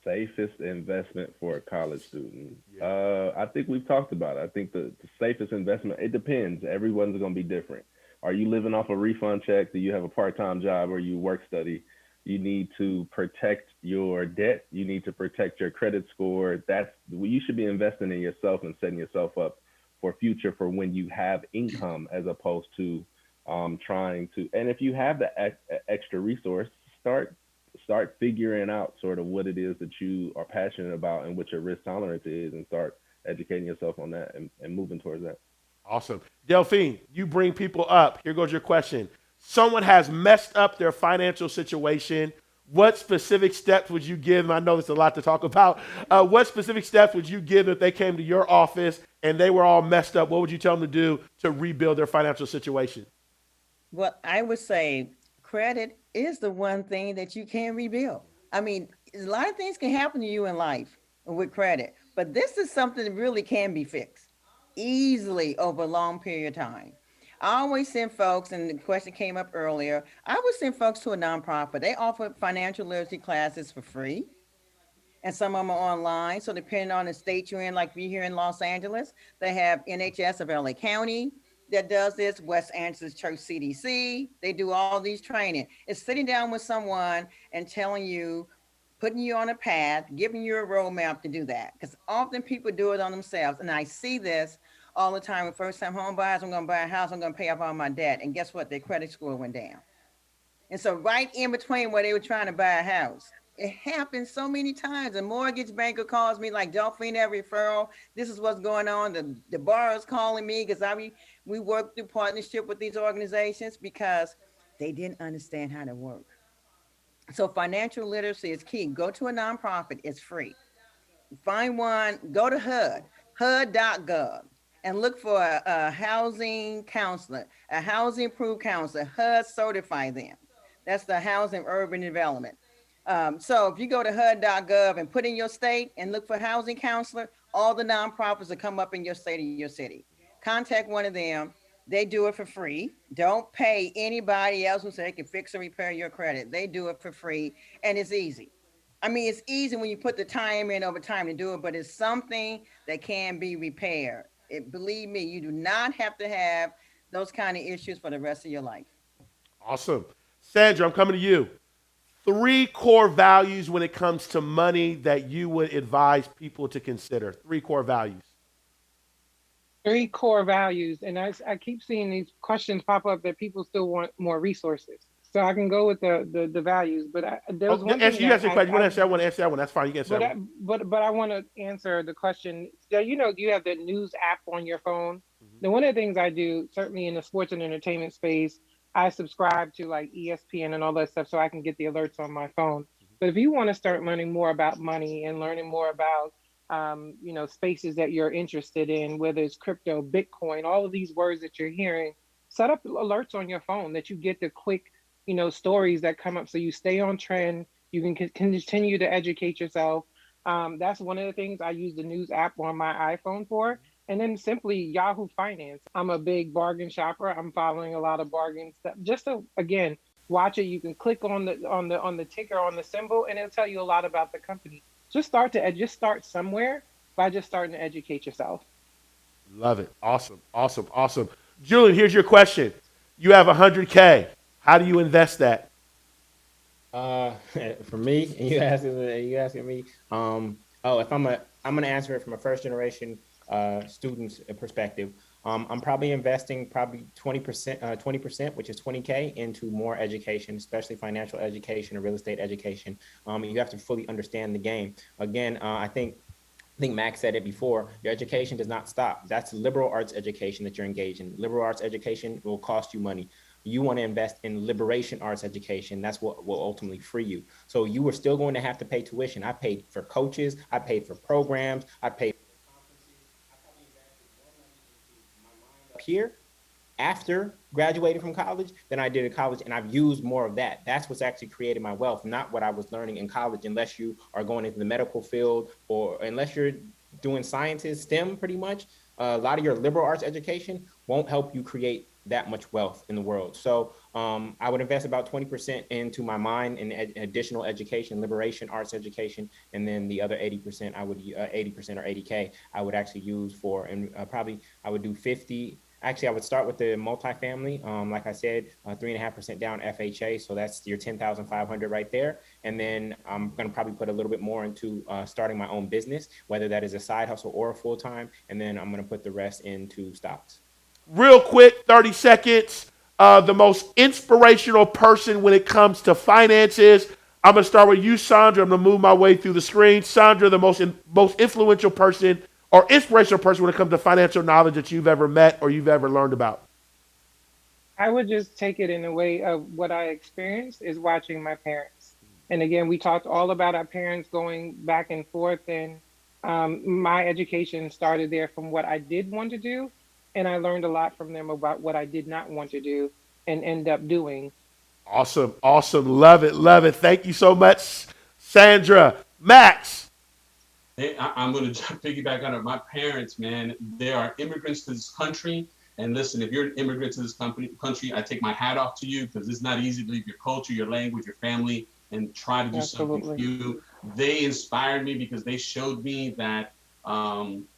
Safest investment for a college student. I think we've talked about it. I think the safest investment, it depends. Everyone's going to be different. Are you living off a refund check? Do you have a part-time job or you work study? You need to protect your debt. You need to protect your credit score. You should be investing in yourself and setting yourself up for future for when you have income, as opposed to trying to. And if you have the extra resource, start figuring out sort of what it is that you are passionate about and what your risk tolerance is, and start educating yourself on that and moving towards that. Awesome. Delphine, you bring people up. Here goes your question. Someone has messed up their financial situation. what specific steps would you give them? I know there's a lot to talk about. What specific steps would you give them if they came to your office and they were all messed up? What would you tell them to do to rebuild their financial situation? Well, I would say credit is the one thing that you can rebuild. I mean, a lot of things can happen to you in life with credit, but this is something that really can be fixed easily over a long period of time. I always send folks, and the question came up earlier, I would send folks to a nonprofit. They offer financial literacy classes for free, and some of them are online. So depending on the state you're in, like we here in Los Angeles, they have NHS of LA County that does this, West Angeles Church CDC. They do all these training. It's sitting down with someone and telling you, putting you on a path, giving you a roadmap to do that. Because often people do it on themselves. And I see this all the time with first-time home buyers. I'm going to buy a house. I'm going to pay off all my debt. And guess what? Their credit score went down. And so right in between where they were trying to buy a house, it happens so many times. A mortgage banker calls me like, Delphine, every referral. This is what's going on. The borrower's calling me because we work through partnership with these organizations because they didn't understand how to work. So financial literacy is key. Go to a nonprofit. It's free. Find one. Go to HUD.gov, and look for a housing counselor, a housing approved counselor. HUD certify them. That's the Housing Urban Development. So if you go to HUD.gov and put in your state and look for housing counselor, all the nonprofits will come up in your state or your city. Contact one of them. They do it for free. Don't pay anybody else who say they can fix or repair your credit. They do it for free, and it's easy. I mean, it's easy when you put the time in over time to do it, but it's something that can be repaired. Believe me, you do not have to have those kind of issues for the rest of your life. Awesome. Sandra, I'm coming to you. 3 core values when it comes to money that you would advise people to consider. 3 core values. 3 core values. And I keep seeing these questions pop up that people still want more resources. So I can go with the values, but there was one thing you answer the question. You want to answer that one? Answer that one. That's fine. You can answer that one. But I want to answer the question. So, you have the news app on your phone. Now, one of the things I do, certainly in the sports and entertainment space, I subscribe to like ESPN and all that stuff so I can get the alerts on my phone. But if you want to start learning more about money and learning more about spaces that you're interested in, whether it's crypto, Bitcoin, all of these words that you're hearing, set up alerts on your phone that you get the quick, stories that come up so you stay on trend. You can continue to educate yourself. That's one of the things I use the news app on my iPhone for. And then simply Yahoo Finance. I'm a big bargain shopper. I'm following a lot of bargain stuff. Just to, again, watch it. You can click on the ticker, on the symbol, and it'll tell you a lot about the company. Just start somewhere by just starting to educate yourself. Love it. Awesome. Julian, here's your question. You have $100K. How do you invest that? For me, and you asking me. If I'm gonna answer it from a first generation student's perspective. I'm probably investing 20%, which is 20K, into more education, especially financial education or real estate education. You have to fully understand the game. Again, I think Max said it before, your education does not stop. That's liberal arts education that you're engaged in. Liberal arts education will cost you money. You want to invest in liberation arts education. That's what will ultimately free you. So you are still going to have to pay tuition. I paid for coaches. I paid for programs. I paid for conferences. I probably invested more money into my mind up here after graduating from college than I did in college. And I've used more of that. That's what's actually created my wealth, not what I was learning in college, unless you are going into the medical field or unless you're doing sciences, STEM pretty much. A lot of your liberal arts education won't help you create that much wealth in the world. So I would invest about 20% into my mind in additional education, liberation arts education, and then the other 80% I would 80% or 80K I would actually use for, and probably I would do 50. Actually, I would start with the multifamily. Like I said, 3.5% down FHA. So that's your 10,500 right there. And then I'm going to probably put a little bit more into starting my own business, whether that is a side hustle or a full time. And then I'm going to put the rest into stocks. Real quick, 30 seconds. The most inspirational person when it comes to finances. I'm going to start with you, Sandra. I'm going to move my way through the screen. Sandra, the most influential person or inspirational person when it comes to financial knowledge that you've ever met or you've ever learned about. I would just take it in a way of what I experienced is watching my parents. And again, we talked all about our parents going back and forth, and my education started there from what I did want to do, and I learned a lot from them about what I did not want to do and end up doing. Awesome. Awesome. Love it. Love it. Thank you so much, Sandra. Max. Hey, I'm going to piggyback on it. My parents, man, they are immigrants to this country. And listen, if you're an immigrant to this country, I take my hat off to you, because it's not easy to leave your culture, your language, your family, and try to do something for you. They inspired me because they showed me that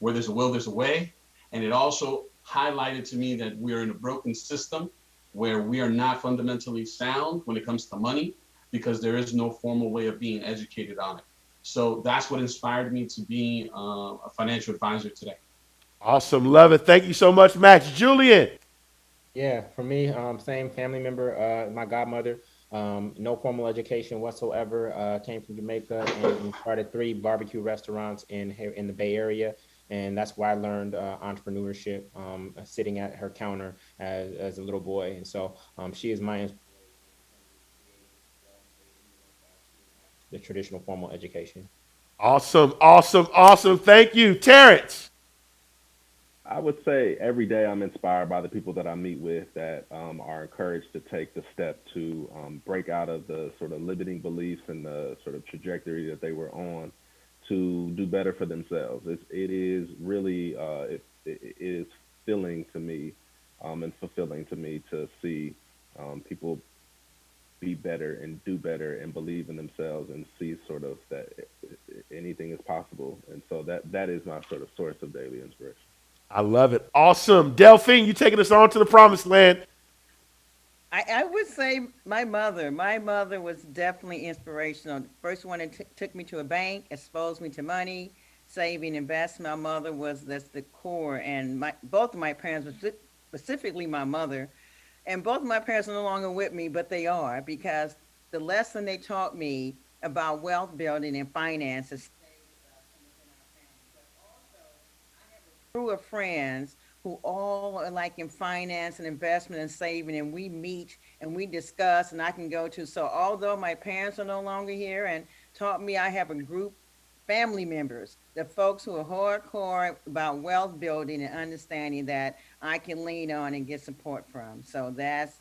where there's a will, there's a way. And it also highlighted to me that we're in a broken system where we are not fundamentally sound when it comes to money, because there is no formal way of being educated on it. So that's what inspired me to be a financial advisor today. Awesome. Love it. Thank you so much, Max. Julian. Yeah, for me, same family member, my godmother, no formal education whatsoever, came from Jamaica and started 3 barbecue restaurants in the Bay Area. And that's why I learned entrepreneurship, sitting at her counter as a little boy. And so she is my the traditional formal education. Awesome. Awesome. Awesome. Thank you, Terrence. I would say every day I'm inspired by the people that I meet with that are encouraged to take the step to break out of the sort of limiting beliefs and the sort of trajectory that they were on to do better for themselves. It is really, it is filling to me and fulfilling to me to see people be better and do better and believe in themselves and see sort of that anything is possible. And so that is my sort of source of daily inspiration. I love it. Awesome. Delphine, you taking us on to the promised land. I would say my mother. My mother was definitely inspirational. The first one that took me to a bank, exposed me to money, saving, investment. My mother that's the core. And both of my parents, specifically my mother, and both of my parents are no longer with me, but they are, because the lesson they taught me about wealth building and finances crew of friends who all are like in finance and investment and saving, and we meet and we discuss, and I can go to. So although my parents are no longer here and taught me, I have a group, family members, the folks who are hardcore about wealth building and understanding that I can lean on and get support from. So that's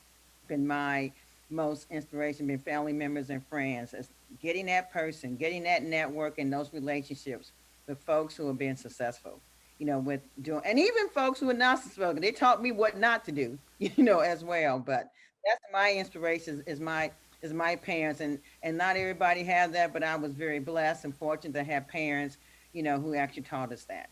been my most inspiration, been family members and friends. It's getting that person, getting that network and those relationships with folks who have been successful. With doing, and even folks who are not successful, they taught me what not to do, as well. But that's my inspiration is my parents, and not everybody had that, but I was very blessed and fortunate to have parents, who actually taught us that.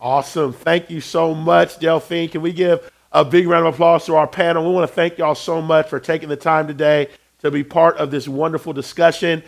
Awesome. Thank you so much, Delphine. Can we give a big round of applause to our panel? We want to thank y'all so much for taking the time today to be part of this wonderful discussion.